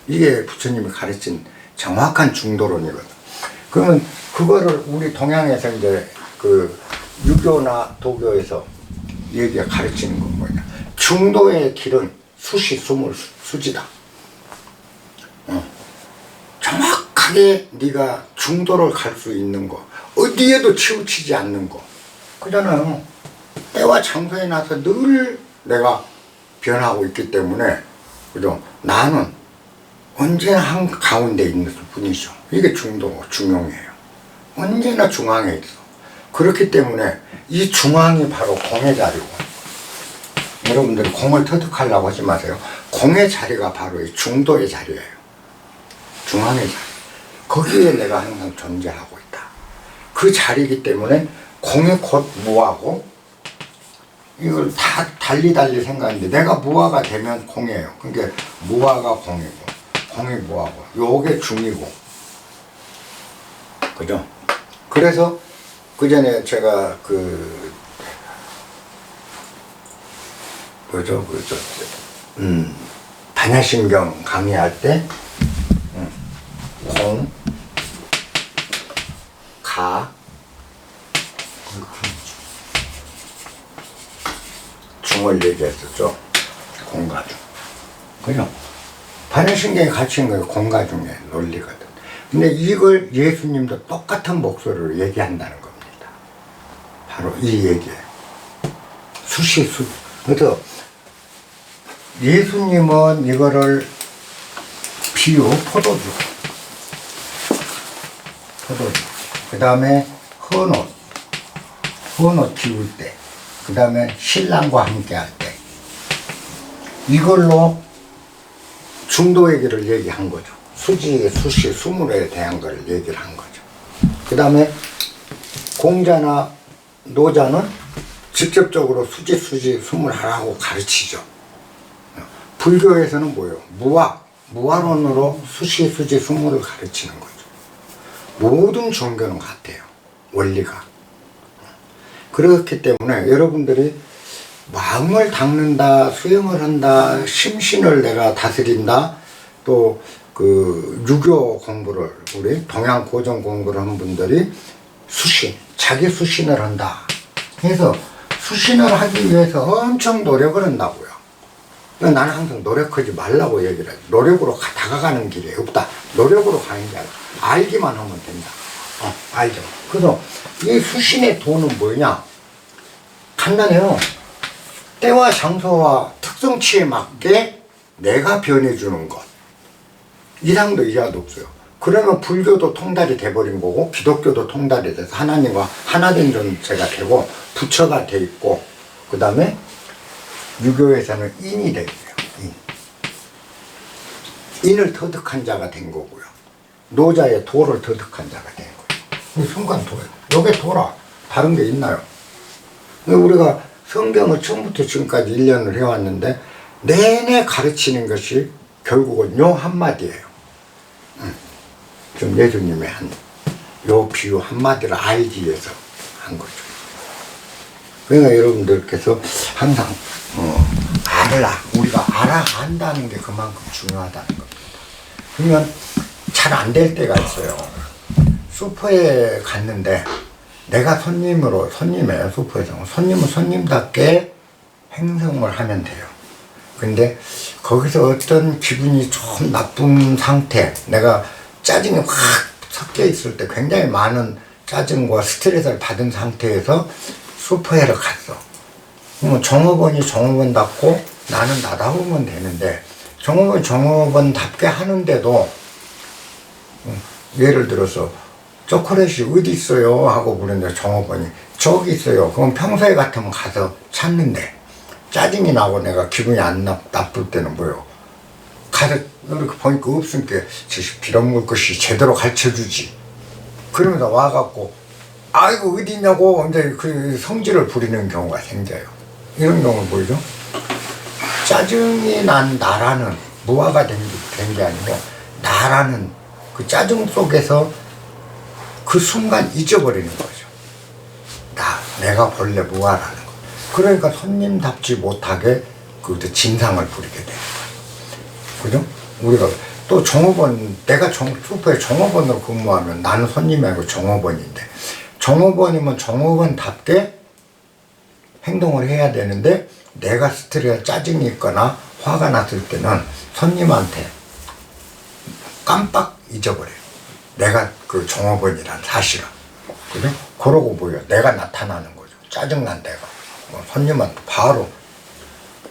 이게 부처님이 가르친 정확한 중도론이거든. 그러면 그거를 우리 동양에서 이제 그 유교나 도교에서 얘기가 가르치는 건 뭐냐. 중도의 길은 수시, 수물, 수지다. 정확하게 네가 중도를 갈 수 있는 거, 어디에도 치우치지 않는 거. 그잖아요. 때와 장소에 나서 늘 내가 변하고 있기 때문에, 그죠? 나는 언제나 한 가운데 있는 뿐이죠. 이게 중용이에요. 언제나 중앙에 있어. 그렇기 때문에 이 중앙이 바로 공의 자리고, 여러분들이 공을 터득하려고 하지 마세요. 공의 자리가 바로 이 중도의 자리예요. 중앙의 자리. 거기에 내가 항상 존재하고 있다. 그 자리이기 때문에 공이 곧 무하고, 이걸 다 달리 생각하는데, 내가 무화가 되면 공이에요. 그러니까 무화가 공이고, 공이 무화고, 요게 중이고. 그죠? 그래서 그 전에 제가 반야심경 강의할 때, 공, 가, 중을 얘기했었죠. 공과 중. 그죠? 반야심경이 가르치는 거예요. 공과 중의 논리거든. 근데 이걸 예수님도 똑같은 목소리로 얘기한다는 겁니다. 바로 이 얘기예요. 수시수. 그래서 예수님은 이거를 비유, 포도주. 그 다음에 헌옷 비울 때. 그 다음에 신랑과 함께 할 때. 이걸로 중도의 길을 얘기한 거죠. 수지, 수시, 수물에 대한 걸 얘기를 한 거죠. 그 다음에 공자나 노자는 직접적으로 수지, 수물 하라고 가르치죠. 불교에서는 뭐예요? 무아론으로 수시, 수지, 수물을 가르치는 거죠. 모든 종교는 같아요. 원리가. 그렇기 때문에 여러분들이 마음을 닦는다, 수행을 한다, 심신을 내가 다스린다, 또 그 유교 공부를, 우리 동양 고전 공부를 하는 분들이 수시, 자기 수신을 한다. 그래서 수신을 하기 위해서 엄청 노력을 한다고요. 나는 항상 노력하지 말라고 얘기를 해요. 노력으로 다가가는 길이 없다. 노력으로 가는 게 아니라 알기만 하면 된다. 알죠. 그래서 이 수신의 도는 뭐냐? 간단해요. 때와 장소와 특성치에 맞게 내가 변해주는 것. 이상도 이하도 없어요. 그러면 불교도 통달이 돼버린 거고 기독교도 통달이 돼서 하나님과 하나된 존재가 되고 부처가 돼 있고, 그 다음에 유교에서는 인이 되고요. 인을 터득한 자가 된 거고요. 노자의 도를 터득한 자가 된 거예요. 이 순간 도예요. 요게 도라. 다른 게 있나요? 우리가 성경을 처음부터 지금까지 1년을 해왔는데 내내 가르치는 것이 결국은 요 한마디예요. 좀 예수님의 요 비유 한마디를 알기 위해서 한 거죠. 그러니까 여러분들께서 항상 우리가 알아간다는 게 그만큼 중요하다는 겁니다. 그러면 잘 안 될 때가 있어요. 슈퍼에 갔는데 내가 손님이에요. 슈퍼에서 손님은 손님답게 행동을 하면 돼요. 근데 거기서 어떤 기분이 좀 나쁜 상태, 내가 짜증이 확 섞여 있을 때 굉장히 많은 짜증과 스트레스를 받은 상태에서 슈퍼에를 갔어. 그러면 종업원이 종업원답고 나는 나다우면 되는데, 종업원이 종업원답게 하는데도 예를 들어서 초콜릿이 어디 있어요? 하고 부르는데 종업원이 저기 있어요. 그럼 평소에 같으면 가서 찾는데 짜증이 나고 내가 기분이 안 나쁠 때는 뭐예요? 가서 이렇게 보니까 없으니까 빌어먹을 것이 제대로 가르쳐주지. 그러면서 와갖고 아이고 어디 있냐고 이제 그 성질을 부리는 경우가 생겨요. 이런 경우는 뭐죠? 짜증이 난 나라는 무화가 된 게 아니고 나라는 그 짜증 속에서 그 순간 잊어버리는 거죠. 내가 본래 무화라는 거. 그러니까 손님답지 못하게 그 진상을 부리게 되는 거예요. 그죠? 우리가 또 종업원, 내가 슈퍼에 종업원으로 근무하면 나는 손님이 아니고 종업원인데, 종업원이면 종업원답게 행동을 해야 되는데 내가 스트레스, 짜증이 있거나 화가 났을 때는 손님한테 깜빡 잊어버려요. 내가 그 종업원이란 사실은. 그죠? 그러고 뭐예요? 내가 나타나는 거죠. 짜증난 내가. 손님한테 바로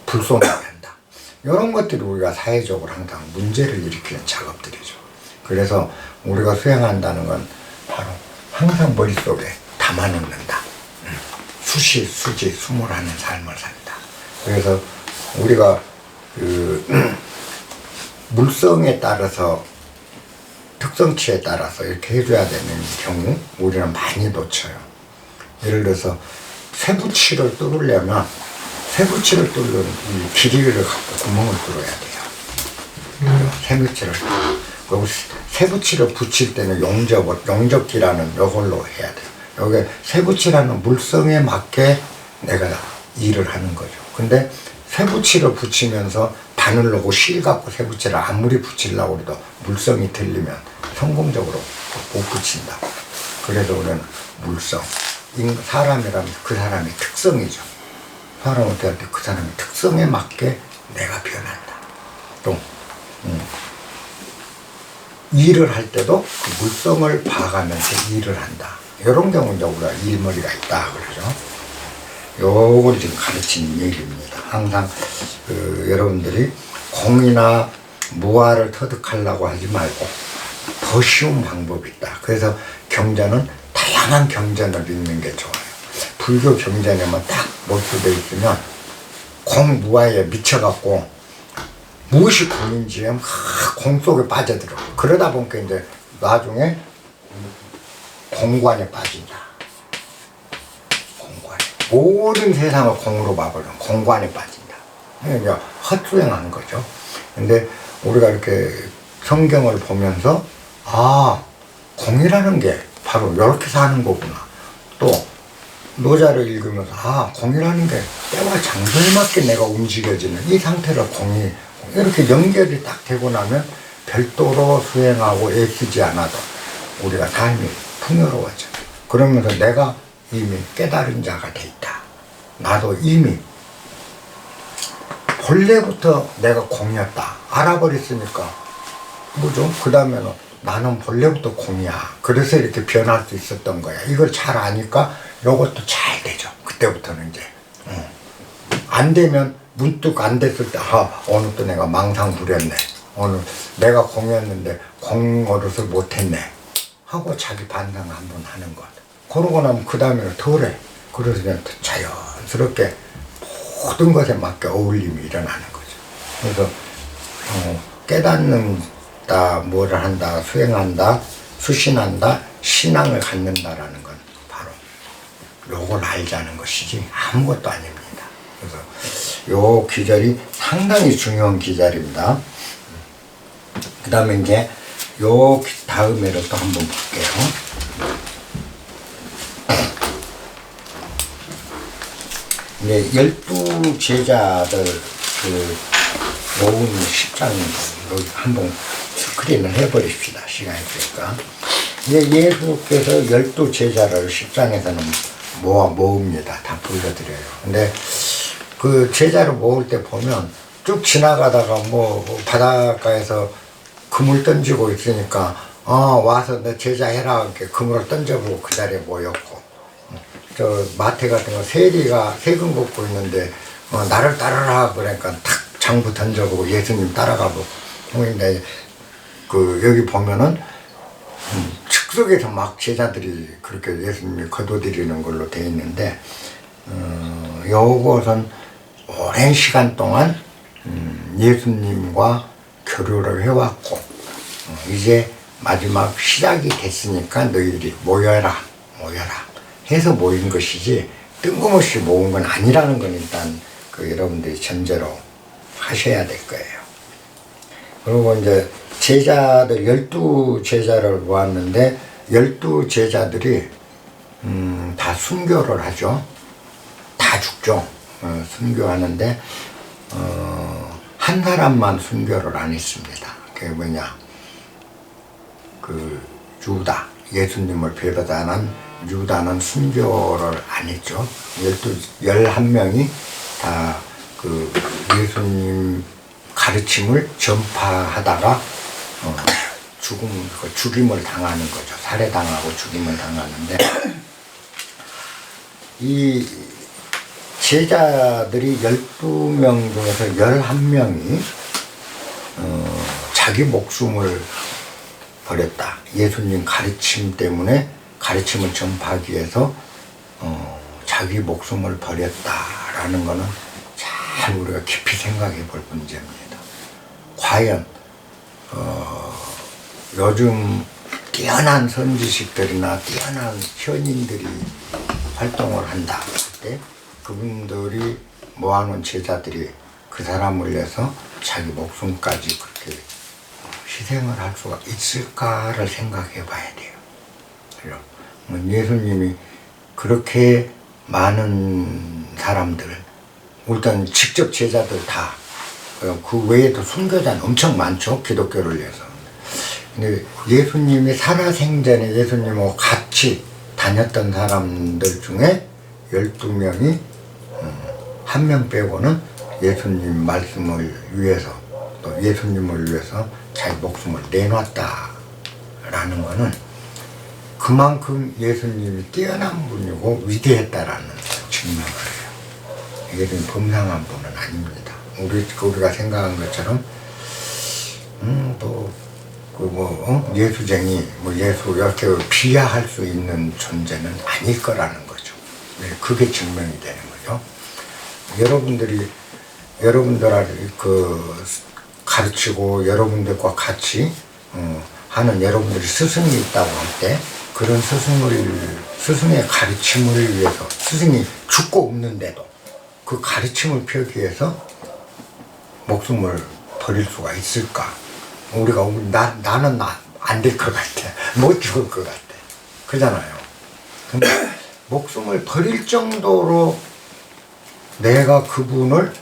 불손을 한다. 이런 것들이 우리가 사회적으로 항상 문제를 일으키는 작업들이죠. 그래서 우리가 수행한다는 건 바로 항상 머릿속에 담아놓는다. 수시, 수지, 수물하는 삶을 산다. 그래서 우리가 물성에 따라서 특성치에 따라서 이렇게 해줘야 되는 경우 우리는 많이 놓쳐요. 예를 들어서 쇠붙이를 뚫으려면 쇠붙이를 뚫는 이 길이를 갖고 구멍을 뚫어야 돼요. 쇠붙이를 그리고 쇠붙이를 붙일 때는 용접기라는 이걸로 해야 돼요. 여기 쇠붙이라는 물성에 맞게 내가 일을 하는 거죠. 근데 쇠붙이를 붙이면서 바늘로 실 갖고 쇠붙이를 아무리 붙이려고 해도 물성이 틀리면 성공적으로 못 붙인다고. 그래서 우리는 물성. 사람이라면 그 사람의 특성이죠. 사람을 대할 때 그 사람의 특성에 맞게 내가 변한다. 또 일을 할 때도 그 물성을 봐가면서 일을 한다. 이런 경우 이제 우리가 일머리가 있다 그러죠. 요걸 지금 가르치는 얘기입니다. 항상 여러분들이 공이나 무아를 터득하려고 하지 말고 더 쉬운 방법이 있다. 그래서 경전은 다양한 경전을 읽는 게 좋아요. 불교 경전에만 딱 몰두되어 있으면 공무아에 미쳐갖고 무엇이 공인지 공 속에 빠져들어. 그러다 보니까 이제 나중에 공관에 빠진다. 공관에. 모든 세상을 공으로 봐버리면 공관에 빠진다. 이게 헛수행하는 거죠. 근데 우리가 이렇게 성경을 보면서 공이라는 게 바로 이렇게 사는 거구나. 또 노자를 읽으면서 공이라는 게 때와 장소에 맞게 내가 움직여지는 이 상태를 공이 이렇게 연결이 딱 되고 나면 별도로 수행하고 애쓰지 않아도 우리가 삶이 풍요로워져. 그러면서 내가 이미 깨달은 자가 돼 있다. 나도 이미 본래부터 내가 공이었다. 알아버렸으니까 뭐죠? 그 다음에는 나는 본래부터 공이야. 그래서 이렇게 변할 수 있었던 거야. 이걸 잘 아니까 요것도 잘 되죠. 그때부터는 이제 안 되면 문득 안 됐을 때 어느 또 내가 망상 부렸네. 오늘 내가 공이었는데 공 노릇을 못했네 하고 자기 반성을 한번 하는 것. 그러고 나면 그 다음에는 덜해. 그래서 그냥 자연스럽게 모든 것에 맞게 어울림이 일어나는 거죠. 그래서 깨닫는다, 뭐를 한다, 수행한다, 수신한다, 신앙을 갖는다라는 건 바로 요걸 알자는 것이지 아무것도 아닙니다. 그래서 요 기절이 상당히 중요한 기절입니다. 그 다음에 이제 요 다음에로 또 한번 볼게요. 이제 12 제자들 그 모은 10장으로 한번 스크린을 해버립시다. 시간이 되니까. 이제 예수께서 12 제자를 10장에서는 모읍니다. 다 불러드려요. 근데 그 제자를 모을 때 보면 쭉 지나가다가 뭐 바닷가에서 그물 던지고 있으니까 와서 너 제자 해라 이렇게 그물을 던져보고 그 자리에 모였고, 저 마태 같은 거 세리가 세금 걷고 있는데 나를 따르라 그러니까 탁 장부 던져보고 예수님 따라가고. 근데 그 여기 보면은 즉석에서 막 제자들이 그렇게 예수님이 거둬들이는 걸로 돼 있는데, 요것은 오랜 시간 동안 예수님과 교류를 해왔고, 이제 마지막 시작이 됐으니까 너희들이 모여라 해서 모인 것이지 뜬금없이 모은 건 아니라는 건 일단 그 여러분들이 전제로 하셔야 될 거예요. 그리고 이제 제자들 12 제자를 모았는데 12 제자들이 다 순교를 하죠. 다 죽죠. 순교하는데 한 사람만 순교를 안 했습니다. 그게 뭐냐, 그 유다, 예수님을 배반한 유다는 순교를 안 했죠. 11명이 다 그 예수님 가르침을 전파하다가 죽임을 당하는 거죠. 살해당하고 죽임을 당하는데, 이 제자들이 12명 중에서 11명이 자기 목숨을 버렸다. 예수님 가르침 때문에 가르침을 전파하기 위해서 자기 목숨을 버렸다라는 것은 잘 우리가 깊이 생각해 볼 문제입니다. 과연 요즘 뛰어난 선지식들이나 뛰어난 현인들이 활동을 한다 할 때 그분들이 모아놓은 제자들이 그 사람을 위해서 자기 목숨까지 그렇게 희생을 할 수가 있을까를 생각해 봐야 돼요. 예수님이 그렇게 많은 사람들, 일단 직접 제자들 다, 그 외에도 순교자는 엄청 많죠. 기독교를 위해서. 근데 예수님이 살아생전에 예수님하고 같이 다녔던 사람들 중에 12명이 한 명 빼고는 예수님 말씀을 위해서 또 예수님을 위해서 자기 목숨을 내놨다라는 것은 그만큼 예수님이 뛰어난 분이고 위대했다라는 증명을 해요. 예수님 범상한 분은 아닙니다. 우리가 생각한 것처럼 예수쟁이 예수 이렇게 비하할 수 있는 존재는 아닐 거라는 거죠. 그게 증명이 되는 거죠. 여러분들을 가르치고 여러분들과 같이 하는 여러분들이 스승이 있다고 할 때 그런 스승의 가르침을 위해서, 스승이 죽고 없는데도 그 가르침을 펴기 위해서 목숨을 버릴 수가 있을까? 나는 안 될 것 같아. 못 죽을 것 같아. 그러잖아요. 근데 목숨을 버릴 정도로 내가 그분을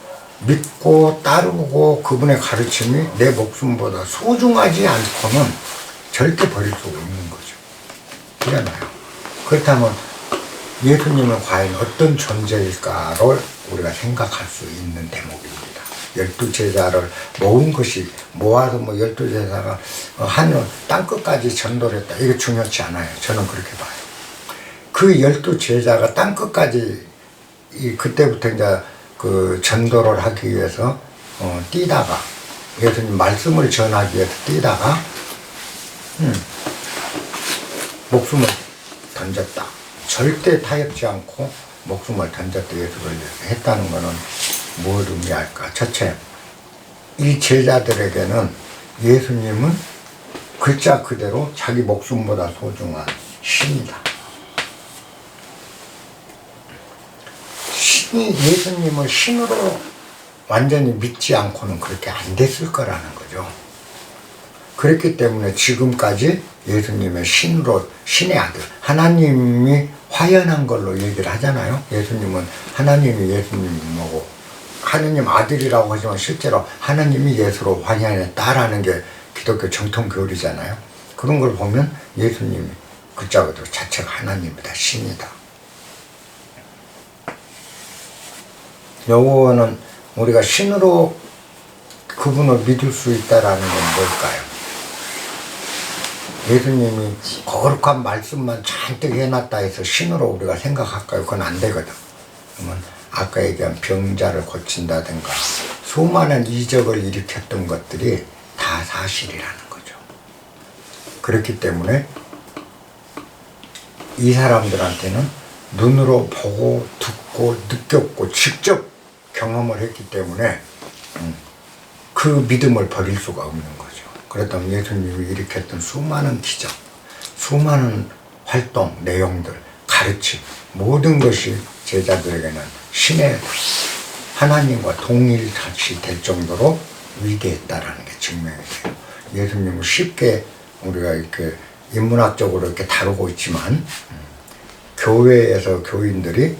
믿고 따르고 그분의 가르침이 내 목숨보다 소중하지 않고는 절대 버릴 수가 없는 거죠. 그러잖아요. 그렇다면 예수님은 과연 어떤 존재일까를 우리가 생각할 수 있는 대목입니다. 12제자를 모은 것이 모아서 뭐 12제자가 하늘 땅끝까지 전도를 했다. 이게 중요치 않아요. 저는 그렇게 봐요. 그 12제자가 땅끝까지 그때부터 이제 그 전도를 하기 위해서 뛰다가 예수님 말씀을 전하기 위해서 뛰다가 목숨을 던졌다. 절대 타협지 않고 목숨을 던졌다. 예수를 위해서 했다는 것은 뭘 의미할까? 첫째, 이 제자들에게는 예수님은 글자 그대로 자기 목숨보다 소중한 신이다. 예수님을 신으로 완전히 믿지 않고는 그렇게 안 됐을 거라는 거죠. 그렇기 때문에 지금까지 예수님의 신으로, 신의 아들, 하나님이 화연한 걸로 얘기를 하잖아요. 예수님은 하나님이 예수님이고 하나님 아들이라고 하지만 실제로 하나님이 예수로 화연했다라는 게 기독교 정통 교리잖아요. 그런 걸 보면 예수님이 글자 그대로 자체가 하나님이다, 신이다. 요거는 우리가 신으로 그분을 믿을 수 있다라는 건 뭘까요? 예수님이 거룩한 말씀만 잔뜩 해놨다 해서 신으로 우리가 생각할까요? 그건 안 되거든. 그러면 아까 얘기한 병자를 고친다든가 수많은 이적을 일으켰던 것들이 다 사실이라는 거죠. 그렇기 때문에 이 사람들한테는 눈으로 보고 듣고 느꼈고 직접 경험을 했기 때문에 그 믿음을 버릴 수가 없는 거죠. 그렇다면 예수님이 일으켰던 수많은 기적, 수많은 활동, 내용들, 가르침 모든 것이 제자들에게는 신의 하나님과 동일같이 될 정도로 위대했다라는 게 증명이 돼요. 예수님은 쉽게 우리가 이렇게 인문학적으로 이렇게 다루고 있지만 교회에서 교인들이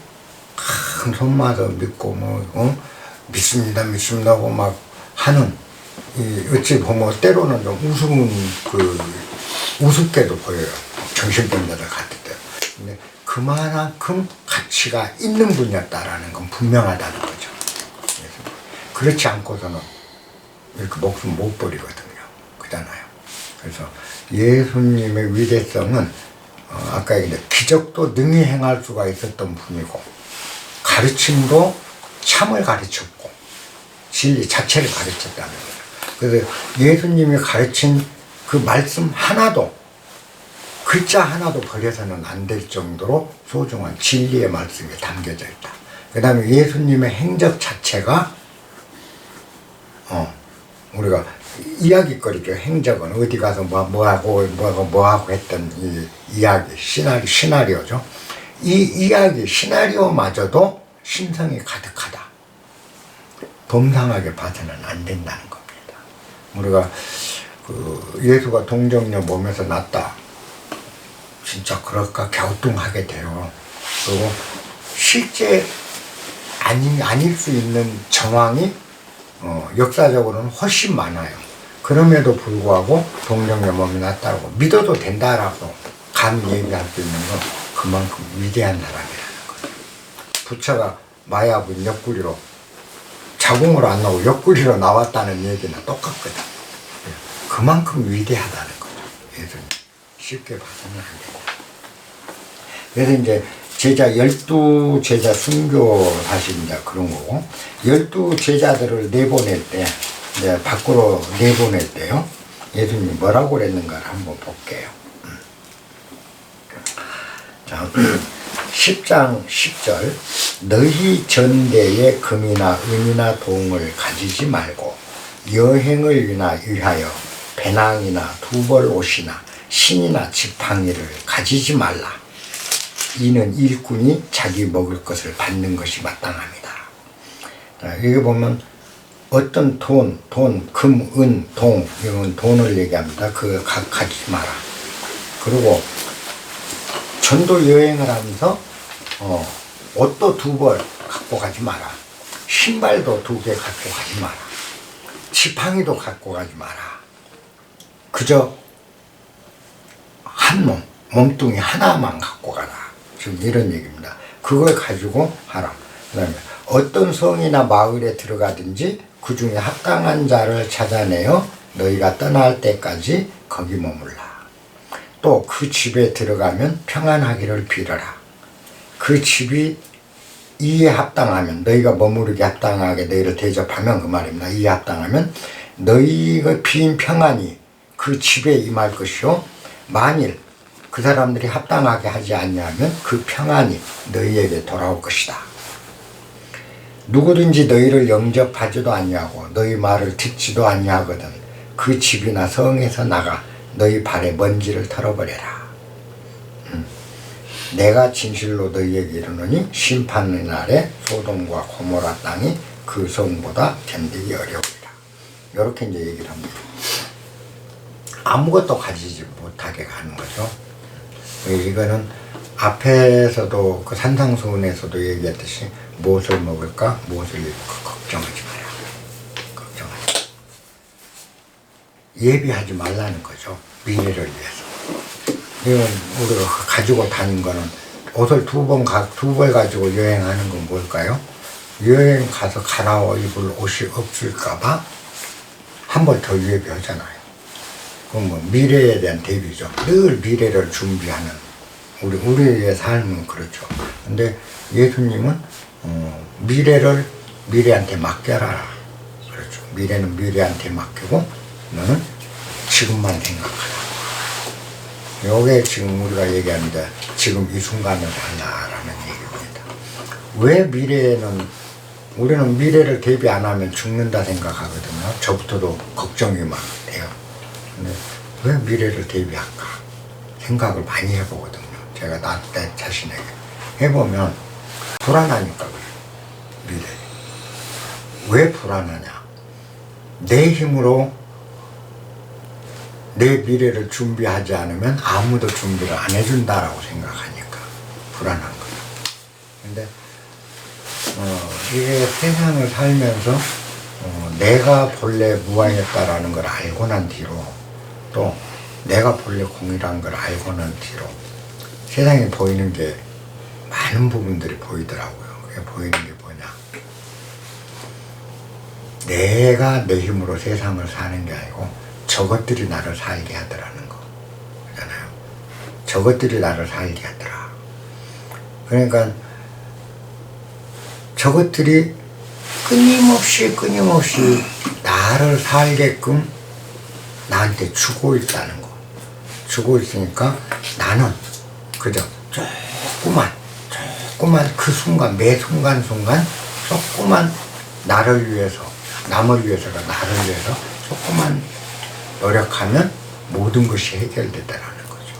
큰 손마저 믿고 믿습니다 믿습니다고 막 하는 어찌 보면 때로는 좀 우습게도 보여요. 정신병자들 같을 때. 근데 그만큼 가치가 있는 분이었다라는 건 분명하다는 거죠. 그렇지 않고서는 이렇게 목숨 못 버리거든요. 그잖아요. 그래서 예수님의 위대성은 아까 얘기했는데 기적도 능히 행할 수가 있었던 분이고 가르침도 참을 가르쳤고 진리 자체를 가르쳤다는 거죠. 그래서 예수님이 가르친 그 말씀 하나도 글자 하나도 버려서는 안 될 정도로 소중한 진리의 말씀이 담겨져 있다. 그 다음에 예수님의 행적 자체가 우리가 이야기거리죠. 행적은 어디 가서 뭐하고 했던 이 이야기 시나리오죠. 이 이야기 시나리오마저도 신성이 가득하다. 범상하게 봐서는 안 된다는 겁니다. 우리가 예수가 동정녀 몸에서 났다. 진짜 그럴까 갸우뚱하게 돼요. 그리고 실제 아닐 수 있는 정황이 역사적으로는 훨씬 많아요. 그럼에도 불구하고 동정녀 몸이 났다고 믿어도 된다라고 감히 얘기할 수 있는 건 그만큼 위대한 사람이라는 거예요. 부처가 마야분 옆구리로 자궁으로 안 나오고 옆구리로 나왔다는 얘기는 똑같거든. 그만큼 위대하다는 거죠. 예수님 쉽게 봐서는 안 된다. 그래서 이제 제자 12제자 순교 사실 이제 그런 거고 12제자들을 내보낼 때 이제 밖으로 내보낼 때요. 예수님이 뭐라고 그랬는가를 한번 볼게요. 자, 10장 10절 너희 전대에 금이나 은이나 동을 가지지 말고 여행을 위하여 배낭이나 두벌 옷이나 신이나 지팡이를 가지지 말라. 이는 일꾼이 자기 먹을 것을 받는 것이 마땅합니다. 자, 여기 보면 어떤 돈, 금, 은, 동 이건 돈을 얘기합니다. 그걸 가지지 마라. 그리고 전도 여행을 하면서 옷도 2벌 갖고 가지 마라. 신발도 2개 갖고 가지 마라. 지팡이도 갖고 가지 마라. 그저 한 몸뚱이 하나만 갖고 가라. 지금 이런 얘기입니다. 그걸 가지고 하라. 그다음에 어떤 성이나 마을에 들어가든지 그 중에 합당한 자를 찾아내어 너희가 떠날 때까지 거기 머물라. 또 그 집에 들어가면 평안하기를 빌어라. 그 집이 이에 합당하면, 너희가 머무르게 합당하게 너희를 대접하면, 그 말입니다. 이에 합당하면 너희가 비인 평안이 그 집에 임할 것이요, 만일 그 사람들이 합당하게 하지 않냐면 그 평안이 너희에게 돌아올 것이다. 누구든지 너희를 영접하지도 아니하고 너희 말을 듣지도 아니하거든 그 집이나 성에서 나가 너희 발에 먼지를 털어버려라. 내가 진실로 너희에게 이르노니 심판의 날에 소돔과 고모라 땅이 그 성보다 견디기 어려우리라. 이렇게 이제 얘기를 합니다. 아무것도 가지지 못하게 가는 거죠. 이거는 앞에서도 그 산상수훈에서도 얘기했듯이 무엇을 먹을까, 무엇을 입을까 걱정하지 마라. 걱정하지. 예비하지 말라는 거죠. 미래를 위해서. 이건 우리가 가지고 다닌 거는 옷을 두 벌 가지고 여행하는 건 뭘까요? 여행 가서 갈아 입을 옷이 없을까봐 한 벌 더 예비하잖아요. 그건 뭐 미래에 대한 대비죠. 늘 미래를 준비하는 우리의 삶은 그렇죠. 근데 예수님은 미래를 미래한테 맡겨라. 그렇죠. 미래는 미래한테 맡기고 너는 지금만 생각하라. 요게 지금 우리가 얘기합니다. 지금 이 순간을 살라라는 얘기입니다. 왜 미래에는, 우리는 미래를 대비 안 하면 죽는다 생각하거든요. 저부터도 걱정이 막 돼요. 근데 왜 미래를 대비할까? 생각을 많이 해보거든요. 제가 나 자신에게. 해보면 불안하니까 그래요. 미래. 왜 불안하냐? 내 힘으로 내 미래를 준비하지 않으면 아무도 준비를 안 해준다라고 생각하니까 불안한 거예요. 근데 이게 세상을 살면서 내가 본래 무아했다라는 걸 알고 난 뒤로, 또 내가 본래 공이라는 걸 알고 난 뒤로 세상에 보이는 게 많은 부분들이 보이더라고요. 그게 보이는 게 뭐냐? 내가 내 힘으로 세상을 사는 게 아니고 저것들이 나를 살게 하더라는 거 그잖아요. 저것들이 나를 살게 하더라. 그러니까 저것들이 끊임없이 나를 살게끔 나한테 주고 있다는 거. 주고 있으니까 나는 그저 조그만 그 순간, 매 순간순간 조그만 나를 위해서, 남을 위해서가 나를 위해서 조그만 노력하면 모든 것이 해결된다는 거죠.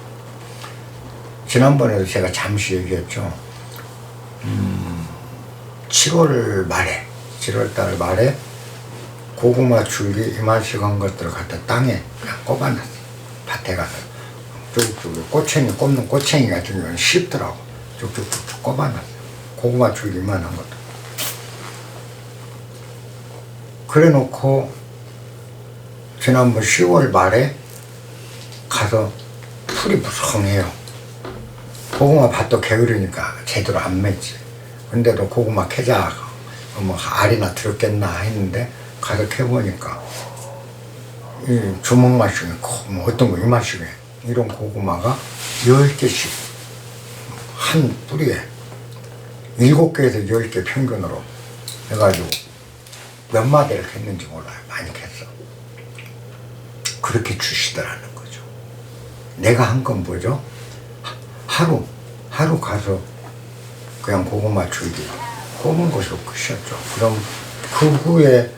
지난번에도 제가 잠시 얘기했죠. 7월 달 말에 고구마 줄기 이만씩한 것들을 갖다 땅에 그냥 꼽아놨어요. 밭에 가서 쭉쭉 꼬챙이 꼽는 꼬챙이 같은 경우는 쉽더라고. 쭉쭉쭉 꼽아놨어요. 고구마 줄기 이만한 것도. 그래 놓고 지난번 10월 말에 가서 풀이 무성해요. 고구마 밭도 게으르니까 제대로 안 맺지. 근데도 고구마 캐자 뭐 알이나 들었겠나 했는데 가서 캐보니까 이 주먹만큼이 뭐 어떤 거 이만큼이 이런 고구마가 10개씩 한 뿌리에 7개에서 10개 평균으로 해가지고 몇 마디를 캤는지 몰라요. 많이 캤어. 그렇게 주시더라는 거죠. 내가 한 건 뭐죠? 하루 가서 그냥 고구마 줄기 꼽은 것으로 끝이었죠. 그럼 그 후에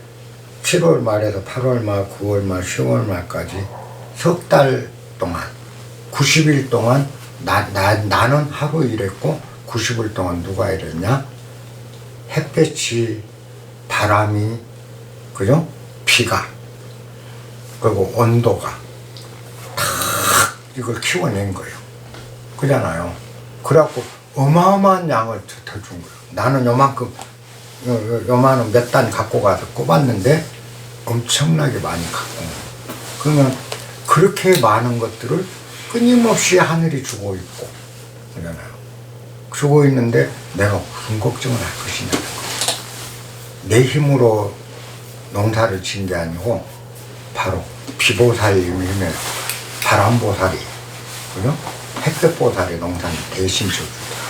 7월 말에서 8월 말, 9월 말, 10월 말까지 석 달 동안 90일 동안 나는 하루 일했고 90일 동안 누가 일했냐? 햇볕이, 바람이, 그죠? 비가, 그리고 온도가 다 이걸 키워낸 거예요. 그잖아요. 그래갖고 어마어마한 양을 더 준 거예요. 나는 요만큼, 요만한 몇 단 갖고 가서 꼽았는데 엄청나게 많이 갖고. 그러면 그렇게 많은 것들을 끊임없이 하늘이 주고 있고, 그러잖아요. 주고 있는데 내가 무슨 걱정을 할 것이냐는 거예요. 내 힘으로 농사를 진 게 아니고 바로 비보살님의 힘에 바람보살이, 그죠? 햇볕보살이 농사를 대신 줘주더라.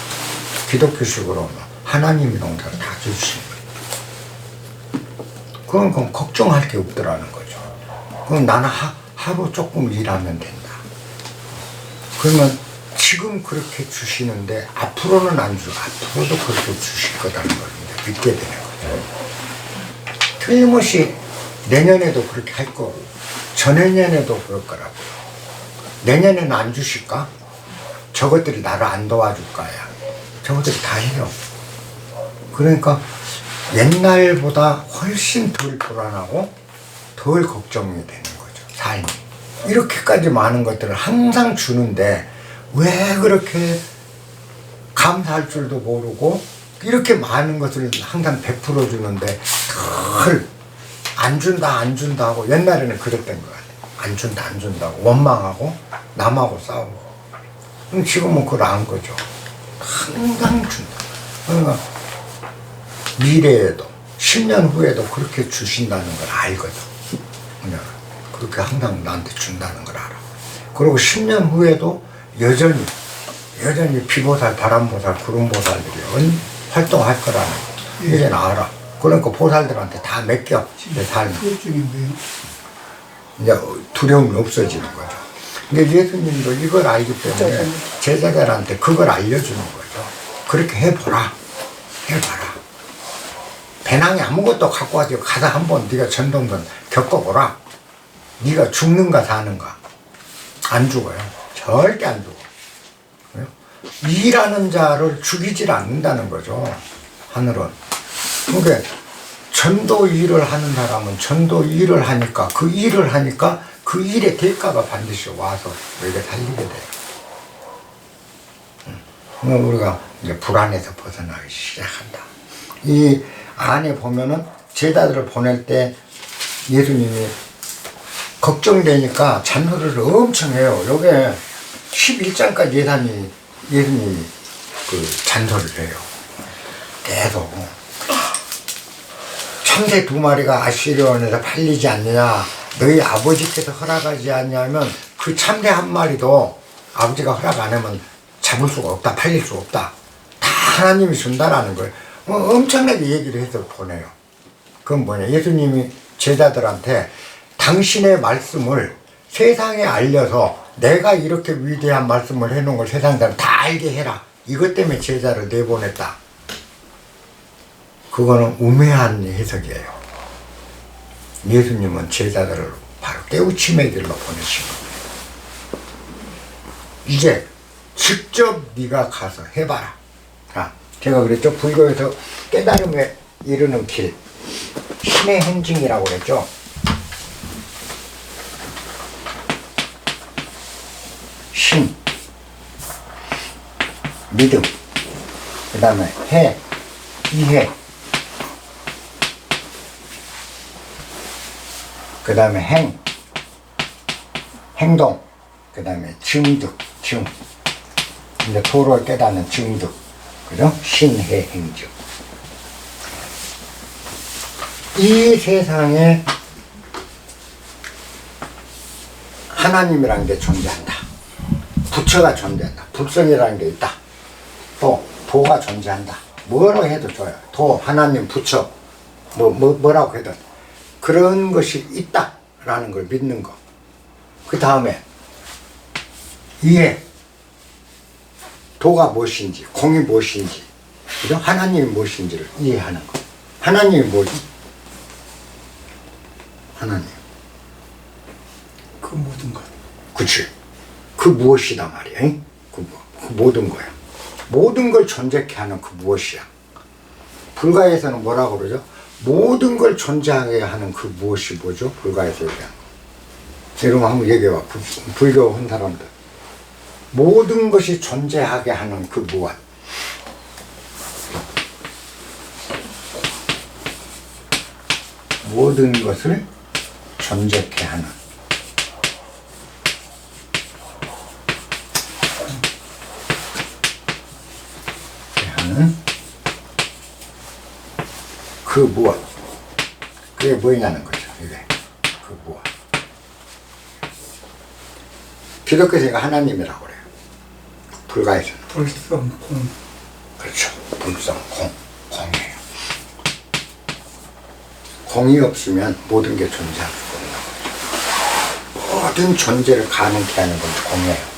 기독교식으로 하나님이 농사를 다 주신 거예요. 그건 걱정할 게 없더라는 거죠. 그럼 나는 하루 조금 일하면 된다. 그러면 지금 그렇게 주시는데 앞으로는 안 주, 앞으로도 그렇게 주실 거라는 걸 믿게 되는 거죠. 틀림없이 내년에도 그렇게 할 거고 전내년에도 그럴 거라고요. 내년에는 안 주실까? 저것들이 나를 안 도와줄까야. 저것들이 다 해요. 그러니까 옛날보다 훨씬 덜 불안하고 덜 걱정이 되는 거죠, 삶이. 이렇게까지 많은 것들을 항상 주는데 왜 그렇게 감사할 줄도 모르고 이렇게 많은 것을 항상 베풀어 주는데 덜 안 준다 안 준다 하고, 옛날에는 그랬던 것 같아요. 안 준다 안 준다고 원망하고 남하고 싸우고. 그럼 지금은 그걸 안 거죠. 항상 준다. 그러니까 미래에도 10년 후에도 그렇게 주신다는 걸 알거든. 그냥 그렇게 항상 나한테 준다는 걸 알아. 그리고 10년 후에도 여전히 비보살, 바람보살, 구름보살들이 활동할 거라는 거. 이제는 알아. 그러니까 보살들한테 다 맡겨. 내 삶이. 이제 두려움이 없어지는 거죠. 근데 예수님도 이걸 알기 때문에 제자들한테 그걸 알려주는 거죠. 그렇게 해보라. 배낭에 아무것도 갖고 와서 가서 한번 네가 전동선 겪어보라. 네가 죽는가 사는가. 안 죽어요. 절대 안 죽어. 일하는 자를 죽이질 않는다는 거죠, 하늘은. 그러니까 전도 일을 하는 사람은 전도 일을 하니까 그 일의 대가가 반드시 와서 우리가 살리게 돼요. 그러면 우리가 이제 불안에서 벗어나기 시작한다. 이 안에 보면은 제자들을 보낼 때 예수님이 걱정되니까 잔소리를 엄청 해요. 요게 11장까지 예수님이 그 잔소리를 해요. 계속. 참새 2마리가 아시리온에서 팔리지 않느냐, 너희 아버지께서 허락하지 않냐면 그 참새 1마리도 아버지가 허락 안 하면 잡을 수가 없다, 팔릴 수가 없다. 다 하나님이 준다라는 걸 엄청나게 얘기를 해서 보내요. 그건 뭐냐, 예수님이 제자들한테 당신의 말씀을 세상에 알려서 내가 이렇게 위대한 말씀을 해놓은 걸 세상 사람 다 알게 해라. 이것 때문에 제자를 내보냈다. 그거는 우매한 해석이에요. 예수님은 제자들을 바로 깨우침의 길로 보내신 겁니다. 이제 직접 네가 가서 해봐라. 제가 그랬죠. 불교에서 깨달음에 이르는 길, 신의 행징이라고 그랬죠. 신, 믿음, 그 다음에 해, 이해, 그 다음에 행동, 그 다음에 증득, 이제 도를 깨닫는 증득, 그죠? 신해 행증. 이 세상에 하나님이라는 게 존재한다. 부처가 존재한다. 불성이라는 게 있다. 또 도가 존재한다. 뭐라고 해도 좋아요. 도, 하나님, 부처, 뭐라고 해도 그런 것이 있다라는 걸 믿는 거. 그 다음에 이해, 도가 무엇인지, 공이 무엇인지, 그죠? 하나님이 무엇인지를 이해하는 거. 하나님이 뭐지? 하나님. 그 모든 것. 그치. 그 무엇이다 말이야. 그 모든 거야. 모든 걸 존재케 하는 그 무엇이야. 불가에서는 뭐라고 그러죠? 모든 걸 존재하게 하는 그 무엇이 뭐죠? 불가에서 얘기하는 거. 여러분 한번 얘기해봐. 불교 한 사람들. 모든 것이 존재하게 하는 그 무엇. 모든 것을 존재케 하는. 그 무엇. 그게 뭐냐는 거죠. 이게 그 무엇. 기독교에서 하나님이라고 그래요. 불가에서는 불성공. 그렇죠. 불성 공이에요. 공이 없으면 모든 게 존재할 수가 없는 거죠. 모든 존재를 가능케 하는 건 공이에요.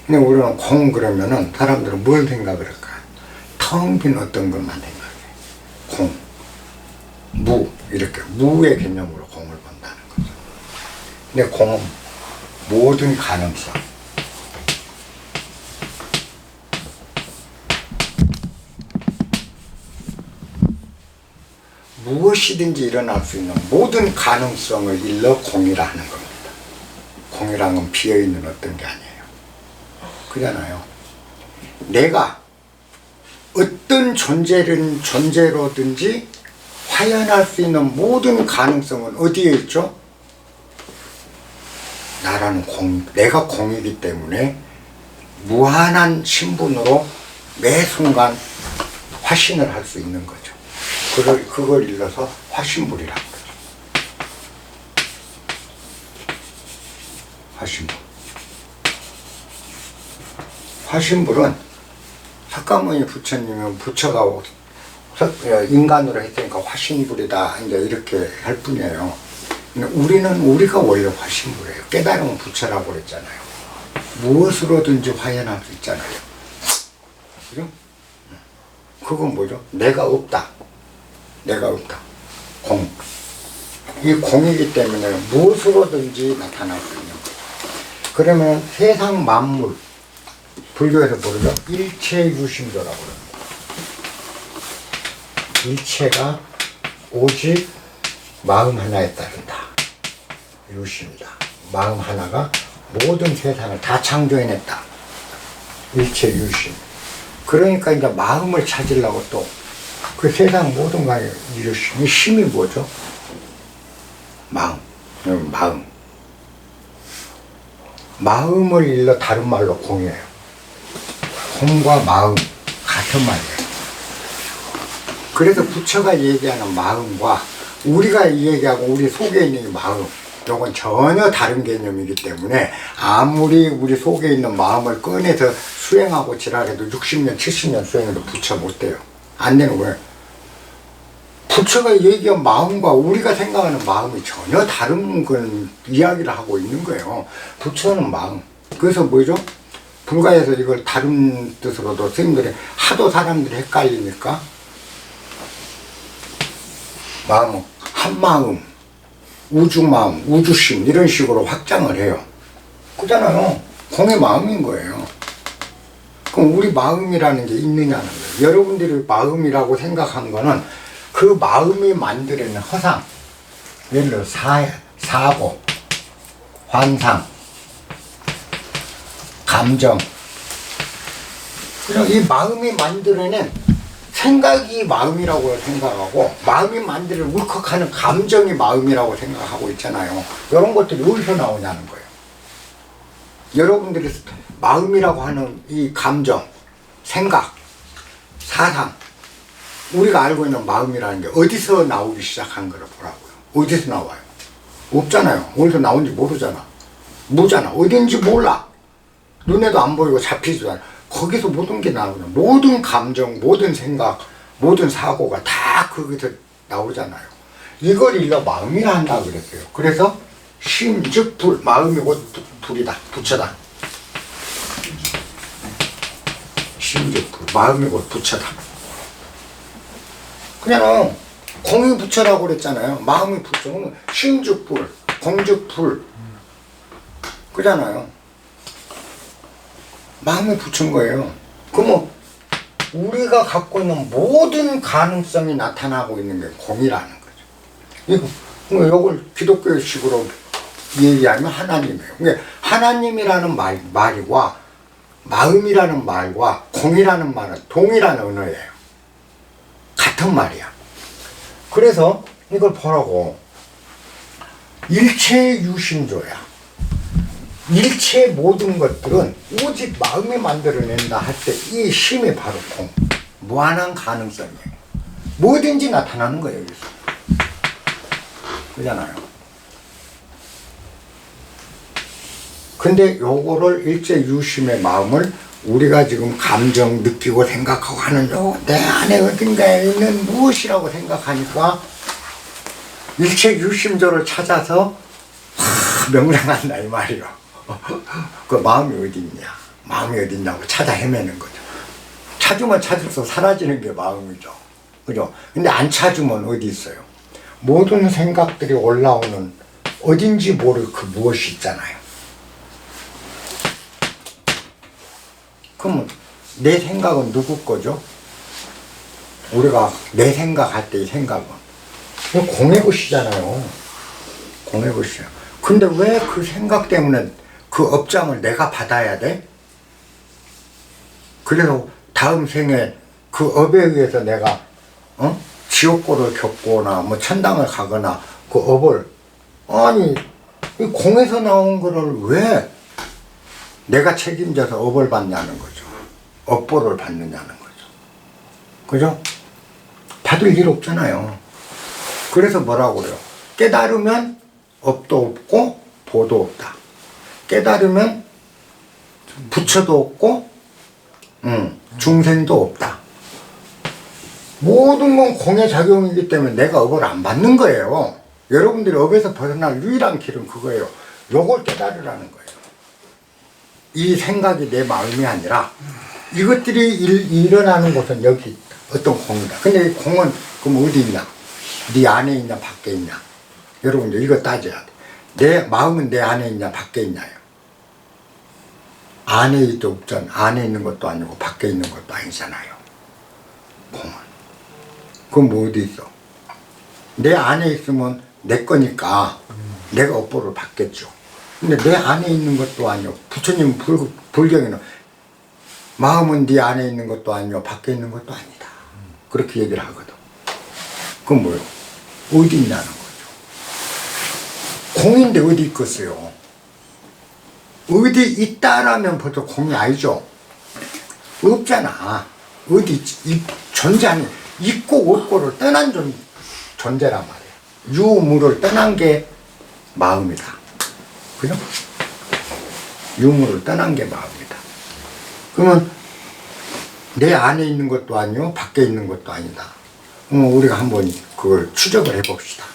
근데 우리는 공 그러면은 사람들은 뭘 생각을 할까? 텅 빈 어떤 것만 생각해. 공, 무 이렇게 무의 개념으로 공을 본다는 거죠. 근데 공은 모든 가능성. 무엇이든지 일어날 수 있는 모든 가능성을 일러 공이라 하는 겁니다. 공이란 건 비어있는 어떤 게 아니에요. 그잖아요. 내가 어떤 존재로든지 화연할 수 있는 모든 가능성은 어디에 있죠? 나라는 내가 공이기 때문에 무한한 신분으로 매 순간 화신을 할 수 있는 거죠. 그걸 일러서 화신불이라고 그러죠. 화신불. 화신불은 석가모니 부처님은 부처가 인간으로 했으니까 화신불이다 이제 이렇게 할 뿐이에요. 근데 우리가 원래 화신불이에요. 깨달으면 부처라고 그랬잖아요. 무엇으로든지 화연할 수 있잖아요. 그죠? 그건 뭐죠? 내가 없다. 내가 없다. 공. 이 공이기 때문에 무엇으로든지 나타날 수 있는 거예요. 그러면 세상 만물, 불교에서 부르죠? 일체유심조라고 합니다. 일체가 오직 마음 하나에 따른다. 유심이다. 마음 하나가 모든 세상을 다 창조해냈다. 일체유심. 그러니까 이제 마음을 찾으려고 또 그 세상 모든 간에 이루심. 이 심이 뭐죠? 마음. 마음을 일러 다른 말로 공이에요. 공과 마음 같은 말이에요. 그래서 부처가 얘기하는 마음과 우리가 얘기하고 우리 속에 있는 마음, 이건 전혀 다른 개념이기 때문에 아무리 우리 속에 있는 마음을 꺼내서 수행하고 지랄해도 60년, 70년 수행해도 부처 못 돼요. 안 되는 거예요. 부처가 얘기한 마음과 우리가 생각하는 마음이 전혀 다른 건 이야기를 하고 있는 거예요. 부처는 마음. 그래서 뭐죠? 불가에서 이걸 다른 뜻으로도 스님들이 하도 사람들이 헷갈리니까 마음은 한마음, 우주마음, 우주심 이런 식으로 확장을 해요. 그잖아요. 공의 마음인 거예요. 그럼 우리 마음이라는 게 있느냐는 거예요. 여러분들이 마음이라고 생각한 거는 그 마음이 만들어낸 허상, 예를 들어 사고, 환상, 감정, 이 마음이 만들어낸 생각이 마음이라고 생각하고 마음이 만드는 울컥하는 감정이 마음이라고 생각하고 있잖아요. 이런 것들이 어디서 나오냐는 거예요. 여러분들이 마음이라고 하는 이 감정, 생각, 사상, 우리가 알고 있는 마음이라는 게 어디서 나오기 시작한 거를 보라고요. 어디서 나와요? 없잖아요. 어디서 나온지 모르잖아. 무잖아. 어딘지 몰라. 눈에도 안 보이고 잡히지도 않아. 거기서 모든 게 나오잖아. 모든 감정, 모든 생각, 모든 사고가 다 거기서 나오잖아요. 이걸 일러 마음이라 한다고 그랬어요. 그래서 심, 즉, 불, 마음이 곧 불이다. 부처다. 심, 즉, 불, 마음이 곧 부처다. 그냥 공이 부처라고 그랬잖아요. 마음이 부처는 심, 즉, 불, 공, 즉, 불. 그잖아요. 마음이 부처인 거예요. 그러면 우리가 갖고 있는 모든 가능성이 나타나고 있는 게 공이라는 거죠. 이걸 기독교식으로 얘기하면 하나님이에요. 그러니까 하나님이라는 말과 마음이라는 말과 공이라는 말은 동일한 언어예요. 같은 말이야. 그래서 이걸 보라고. 일체의 유심조야. 일체의 모든 것들은 오직 마음이 만들어낸다 할 때 이 심이 바로 공. 무한한 가능성이에요. 뭐든지 나타나는 거예요, 여기서. 그잖아요. 근데 요거를 일제유심의 마음을 우리가 지금 감정 느끼고 생각하고 하는 내 안에 어딘가에 있는 무엇이라고 생각하니까 일체유심조를 찾아서 명랑한다 이 말이요. 그 마음이 어디 있냐, 마음이 어디 있냐고 찾아 헤매는 거죠. 찾으면 찾을수록 사라지는 게 마음이죠. 그죠? 근데 안 찾으면 어디 있어요? 모든 생각들이 올라오는 어딘지 모를 그 무엇이 있잖아요. 그러면 내 생각은 누구 거죠? 우리가 내 생각할 때 이 생각은 공의 것이잖아요. 공의 것이야. 근데 왜 그 생각 때문에 그 업장을 내가 받아야 돼? 그래서 다음 생에 그 업에 의해서 내가 지옥고를 겪거나 뭐 천당을 가거나 그 업을 아니 이 공에서 나온 거를 왜 내가 책임져서 업을 받냐는 거죠. 업보를 받느냐는 거죠. 그죠? 받을 일 없잖아요. 그래서 뭐라고 그래요? 깨달으면 업도 없고 보도 없다. 깨달으면 부처도 없고 중생도 없다. 모든 건 공의 작용이기 때문에 내가 업을 안 받는 거예요. 여러분들이 업에서 벗어날 유일한 길은 그거예요. 요걸 깨달으라는 거예요. 이 생각이 내 마음이 아니라 이것들이 일어나는 곳은 여기 있다. 어떤 공이다. 근데 이 공은 그럼 어디 있냐? 네 안에 있냐 밖에 있냐? 여러분들 이거 따져야 돼. 내 마음은 내 안에 있냐 밖에 있냐요. 안에 있도 없잖아. 안에 있는 것도 아니고 밖에 있는 것도 아니잖아요. 공은. 그럼 뭐 어디 있어? 내 안에 있으면 내 거니까 내가 업보를 받겠죠. 근데 내 안에 있는 것도 아니고 부처님 불경에는 마음은 네 안에 있는 것도 아니고 밖에 있는 것도 아니다. 그렇게 얘기를 하거든. 그건 뭐예요? 어디 있냐는 거죠. 공인데 어디 있겠어요? 어디 있다라면 벌써 공이 아니죠. 없잖아. 어디 존재하는 있고 없고를 떠난 존재란 말이에요. 유무를 떠난 게 마음이다. 그죠? 유무를 떠난 게 마음이다. 그러면 내 안에 있는 것도 아니고 밖에 있는 것도 아니다. 우리가 한번 그걸 추적을 해봅시다.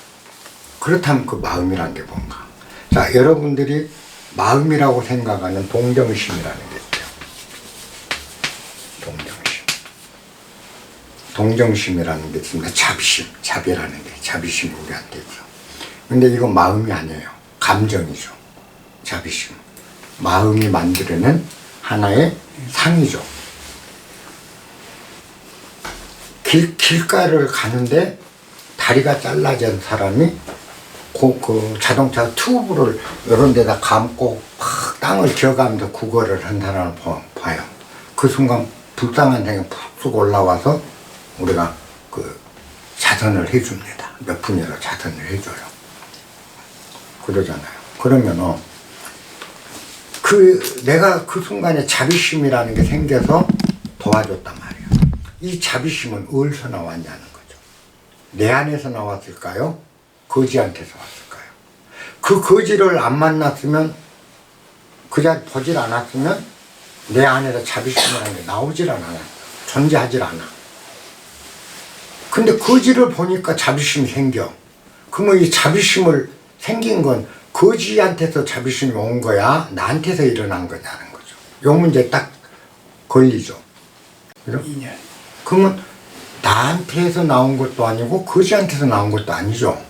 그렇다면 그 마음이란 게 뭔가? 자, 여러분들이 마음이라고 생각하는 동정심이라는 게 있어요. 동정심. 동정심이라는 게 있습니다. 자비심, 자비라는 게, 자비심이 우리한테 있어. 근데 이건 마음이 아니에요. 감정이죠. 자비심. 마음이 만들어낸 하나의 상이죠. 길가를 가는데 다리가 잘라진 사람이 그 자동차 튜브를 이런 데다 감고 팍 땅을 기어가면서 구걸을 한 사람을 봐요. 그 순간 불쌍한 생이 푹 올라와서 우리가 그 자선을 해줍니다. 몇 분이라 자선을 해줘요. 그러잖아요. 그러면은 내가 그 순간에 자비심이라는 게 생겨서 도와줬단 말이에요. 이 자비심은 어디서 나왔냐는 거죠. 내 안에서 나왔을까요? 거지한테서 왔을까요? 그 거지를 안 만났으면 그 자리 보질 않았으면 내 안에서 자비심이라는 게 나오질 않아요. 존재하질 않아. 근데 거지를 보니까 자비심이 생겨. 그러면 이 자비심을 생긴 건 거지한테서 자비심이 온 거야? 나한테서 일어난 거냐는 거죠. 요 문제 딱 걸리죠. 그죠? 그러면 나한테서 나온 것도 아니고 거지한테서 나온 것도 아니죠.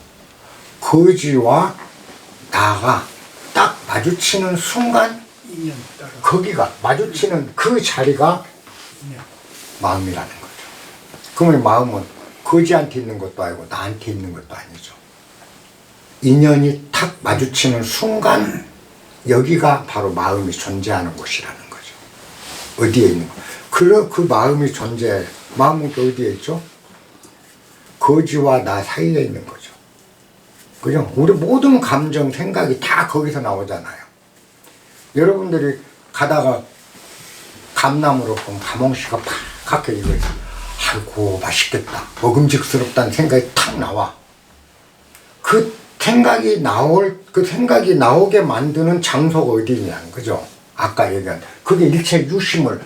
거지와 나가 딱 마주치는 순간 거기가 마주치는 그 자리가 마음이라는 거죠. 그러면 마음은 거지한테 있는 것도 아니고 나한테 있는 것도 아니죠. 인연이 탁 마주치는 순간 여기가 바로 마음이 존재하는 곳이라는 거죠. 어디에 있는 거. 그 마음이 존재해. 마음은 또 어디에 있죠? 거지와 나 사이에 있는 거죠. 그죠? 우리 모든 감정, 생각이 다 거기서 나오잖아요. 여러분들이 가다가 감나무로 보면 가몽씨가 팍하게 이거 있어. 아이고 맛있겠다, 먹음직스럽다는 생각이 탁 나와. 그 생각이 나오게 만드는 장소가 어디냐는 거죠. 아까 얘기한 그게 일체 유심을,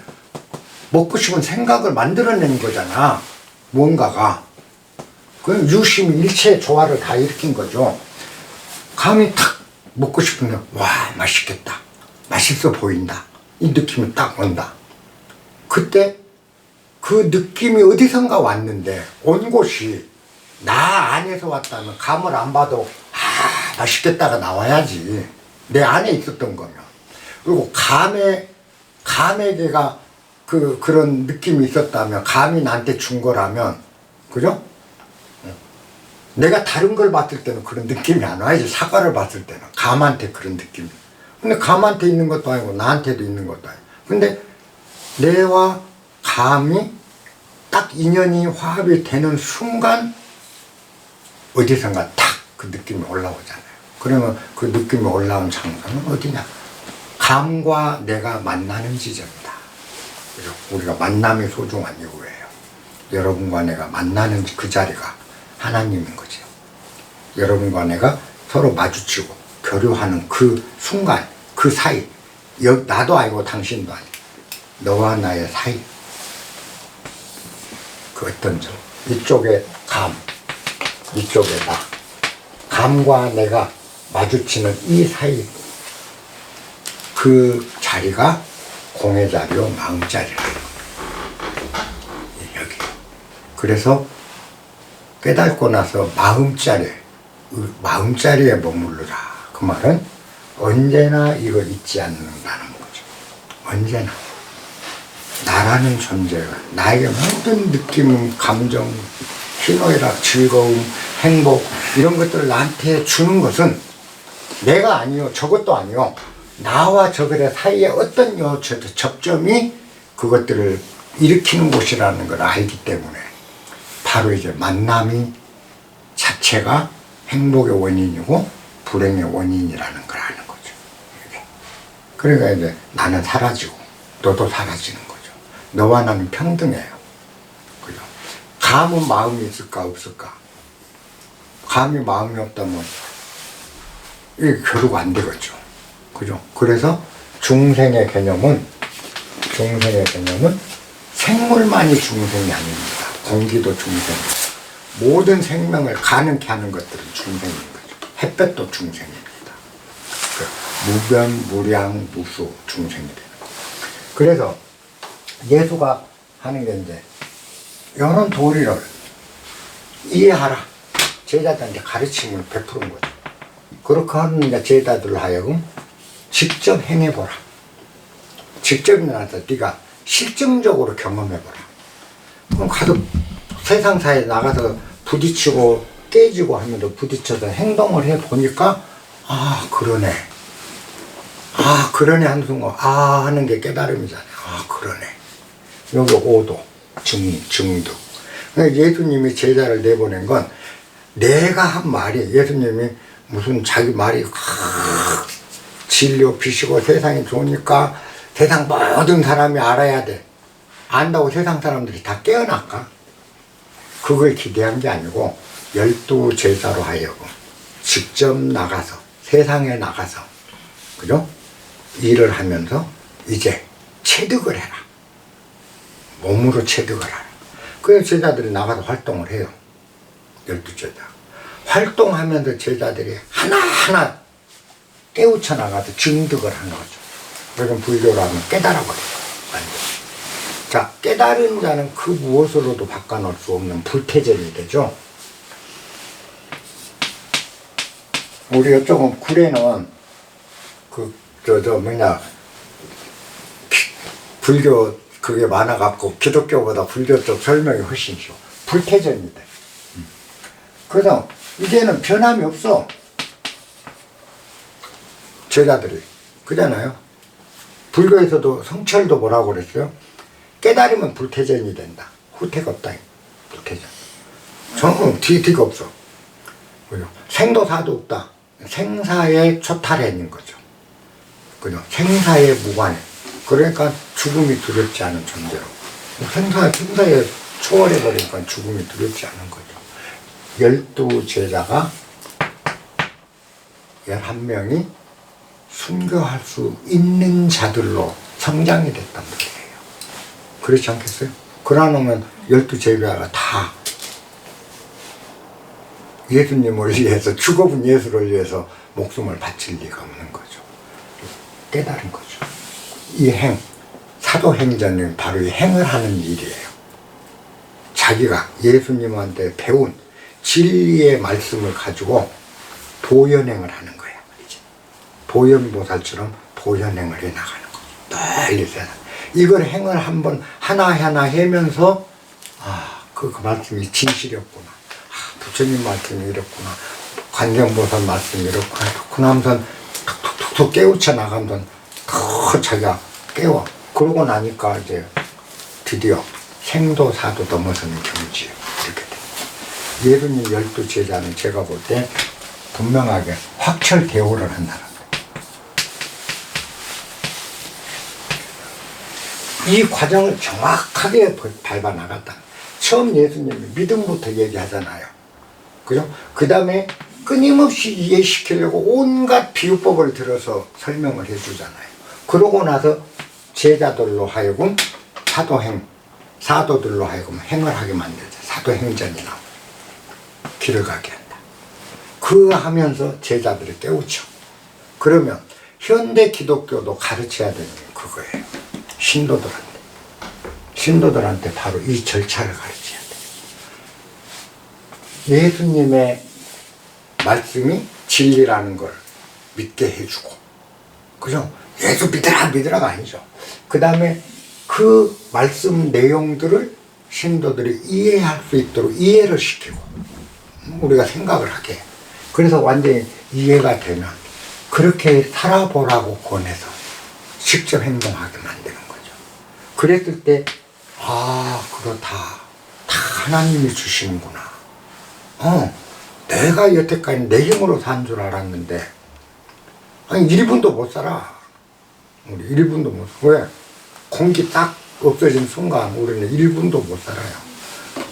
먹고 싶은 생각을 만들어내는 거잖아. 뭔가가 그 유심이 일체 조화를 다 일으킨 거죠. 감이 탁 먹고 싶은데 와 맛있겠다, 맛있어 보인다, 이 느낌이 딱 온다. 그때 그 느낌이 어디선가 왔는데 온 곳이 나 안에서 왔다면 감을 안 봐도 아 맛있겠다가 나와야지, 내 안에 있었던 거면. 그리고 감에게가 그런 느낌이 있었다면, 감이 나한테 준 거라면, 그죠? 내가 다른 걸 봤을 때는 그런 느낌이 안 와야지. 사과를 봤을 때는 감한테 그런 느낌이. 근데 감한테 있는 것도 아니고 나한테도 있는 것도 아니고. 근데 내와 감이 딱 인연이 화합이 되는 순간 어디선가 탁 그 느낌이 올라오잖아요. 그러면 그 느낌이 올라온 장소는 어디냐? 감과 내가 만나는 지점이다. 그죠? 우리가 만남이 소중한 이유예요. 여러분과 내가 만나는 그 자리가 하나님인 거죠. 여러분과 내가 서로 마주치고 교류하는 그 순간, 그 사이, 나도 아니고 당신도 아니고 너와 나의 사이, 그 어떤 점, 이쪽에 감, 이쪽에 나, 감과 내가 마주치는 이 사이, 그 자리가 공의 자리요 마음 자리라. 여기. 그래서 깨닫고 나서 마음자리에 머무르라. 그 말은 언제나 이거 잊지 않는다는 거죠. 언제나 나라는 존재가 나에게 모든 느낌, 감정, 희노애락, 즐거움, 행복 이런 것들을 나한테 주는 것은 내가 아니요, 저것도 아니요, 나와 저들의 사이에 어떤 접점이 그것들을 일으키는 곳이라는 걸 알기 때문에 바로 이제 만남이 자체가 행복의 원인이고 불행의 원인이라는 걸 아는 거죠. 그러니까 이제 나는 사라지고 너도 사라지는 거죠. 너와 나는 평등해요. 그죠? 감은 마음이 있을까 없을까? 감이 마음이 없다면 이게 교류가 안 되겠죠. 그죠? 그래서 중생의 개념은 생물만이 중생이 아닙니다. 공기도 중생, 모든 생명을 가능케 하는 것들은 중생인 거죠. 햇볕도 중생입니다. 무변, 무량, 무수 중생이 되는 거예요. 그래서 예수가 하는 게 이제 이런 도리를 이해하라. 제자들한테 가르침을 베푸는 거죠. 그렇게 하는 제자들을 하여금 직접 행해보라. 직접 나가서 네가 실증적으로 경험해보라. 그럼 가서 세상사에 나가서 부딪히고 깨지고 하면서 부딪혀서 행동을 해보니까 아 그러네, 아 그러네 하는 순간 아 하는 게 깨달음이잖아요. 아 그러네. 여기 오도, 증득. 예수님이 제자를 내보낸 건 내가 한 말이, 예수님이 무슨 자기 말이 진료 비시고 세상이 좋으니까 세상 모든 사람이 알아야 돼, 안다고 세상 사람들이 다 깨어날까? 그걸 기대한 게 아니고 12 제자로 하여금 직접 나가서 세상에 나가서 그죠? 일을 하면서 이제 체득을 해라. 몸으로 체득을 하라. 그래서 제자들이 나가서 활동을 해요. 12제자. 활동하면서 제자들이 하나하나 깨우쳐 나가서 증득을 하는 거죠. 그래서 불교로 하면 깨달아버려요. 자, 깨달은 자는 그 무엇으로도 바꿔놓을 수 없는 불태전이 되죠. 우리 이쪽은 구례는 불교 그게 많아갖고 기독교보다 불교 쪽 설명이 훨씬 쉬워. 불태전이 돼. 그래서 이제는 변함이 없어. 제자들이. 그잖아요. 불교에서도 성철도 뭐라고 그랬어요? 깨달으면 불태전이 된다. 후퇴가 없다. 불태전. 저는 뒤가 없어. 그죠? 생도사도 없다. 생사의 초탈해인 거죠. 그죠? 생사의 무관해. 그러니까 죽음이 두렵지 않은 존재로. 생사에 초월해버리니까 죽음이 두렵지 않은 거죠. 12제자가 11명이 순교할 수 있는 자들로 성장이 됐단 말이에요. 그렇지 않겠어요? 그러면 12제자가 다 예수님을 위해서, 죽어본 예수를 위해서 목숨을 바칠 리가 없는 거죠. 깨달은 거죠. 이 행, 사도행전은 바로 이 행을 하는 일이에요. 자기가 예수님한테 배운 진리의 말씀을 가지고 도연행을 하는 거예요. 도연보살처럼 도연행을 해 나가는 거죠. 널리 세상. 이걸 행을 한번 하나하나 해면서 그 말씀이 진실이었구나. 부처님 말씀이 이랬구나. 관세음보살 말씀이 이렇구나. 그렇구나 하면서 툭툭툭툭 깨우쳐 나가면서 더 자기가 깨워. 그러고 나니까 이제 드디어 생도 사도 넘어서는 경지에 이렇게 돼. 예수님 12제자는 제가 볼 때 분명하게 확철대오를 한다는 거예요. 이 과정을 정확하게 밟아 나갔다. 처음 예수님이 믿음부터 얘기하잖아요. 그죠? 그 다음에 끊임없이 이해시키려고 온갖 비유법을 들어서 설명을 해주잖아요. 그러고 나서 제자들로 하여금 사도들로 하여금 행을 하게 만들죠. 사도행전이 나오고 길을 가게 한다. 그 하면서 제자들을 깨우쳐. 그러면 현대 기독교도 가르쳐야 되는 게 그거예요. 신도들한테 바로 이 절차를 가르쳐야 돼요. 예수님의 말씀이 진리라는 걸 믿게 해주고, 그죠? 예수 믿으라가 아니죠. 그 다음에 그 말씀 내용들을 신도들이 이해할 수 있도록 이해를 시키고, 우리가 생각을 하게. 그래서 완전히 이해가 되면 그렇게 살아보라고 권해서 직접 행동하게 만드는 거죠. 그랬을 때 그거 다 하나님이 주시는구나. 내가 여태까지 내 힘으로 산 줄 알았는데 1분도 못 살아. 우리 1분도 못 살아. 왜? 공기 딱 없어진 순간 우리는 1분도 못 살아요.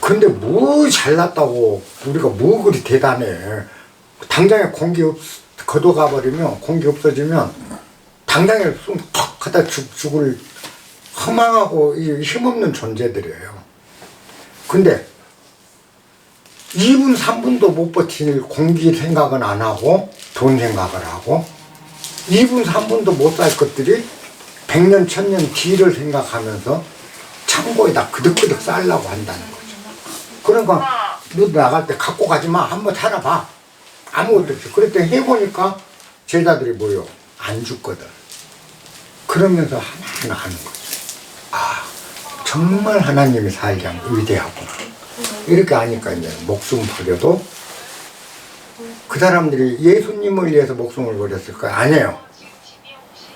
근데 뭐 잘났다고 우리가 뭐 그리 대단해. 당장에 공기 걷어가 버리면, 공기 없어지면 당장에 턱 하다 죽을 허망하고 힘없는 존재들이에요. 근데 2분 3분도 못 버틸 공기 생각은 안 하고 돈 생각을 하고 2분 3분도 못 살 것들이 100년 1000년 뒤를 생각하면서 창고에다 그득그득 쌓으려고 한다는 거죠. 그러니까 너 나갈 때 갖고 가지 마. 한번 살아봐. 아무것도 없어. 그랬더니 해보니까 제자들이 뭐요? 안 죽거든. 그러면서 하나하나 하는 거죠. 정말 하나님이 살기랑 위대하구나. 이렇게 하니까 이제 목숨 버려도 그 사람들이 예수님을 위해서 목숨을 버렸을까요? 아니에요.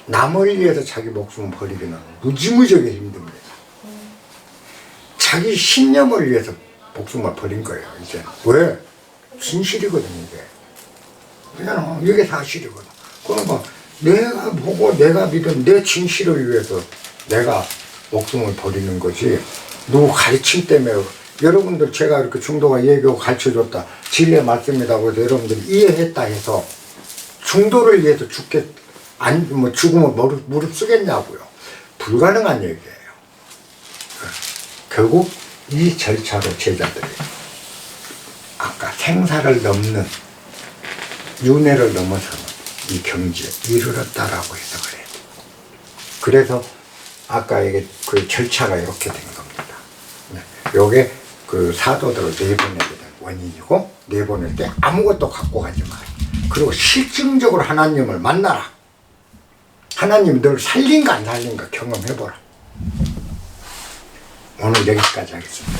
남을 위해서 자기 목숨을 버리기는 무지무지하게 힘듭니다. 자기 신념을 위해서 목숨을 버린 거예요. 이제 왜? 진실이거든 이게. 그냥 이게 사실이거든. 그러면 내가 보고 내가 믿은 내 진실을 위해서 내가 목숨을 버리는 거지. 누구 가르침 때문에. 여러분들 제가 이렇게 중도가 얘기하고 가르쳐줬다. 진리의 말씀이라고 해서 여러분들이 이해했다 해서 중도를 위해서 죽으면 무릎 쓰겠냐고요. 불가능한 얘기예요. 결국 이 절차로 제자들이 아까 생사를 넘는 윤회를 넘어서는 이 경지에 이르렀다라고 해석을 해요. 그래서 아까 이게 그 절차가 이렇게 된 겁니다. 요게 그 사도들을 내보내게 된 원인이고, 내보낼 때 아무것도 갖고 가지 마. 그리고 실증적으로 하나님을 만나라. 하나님이 널 살린가 안 살린가 경험해보라. 오늘 여기까지 하겠습니다.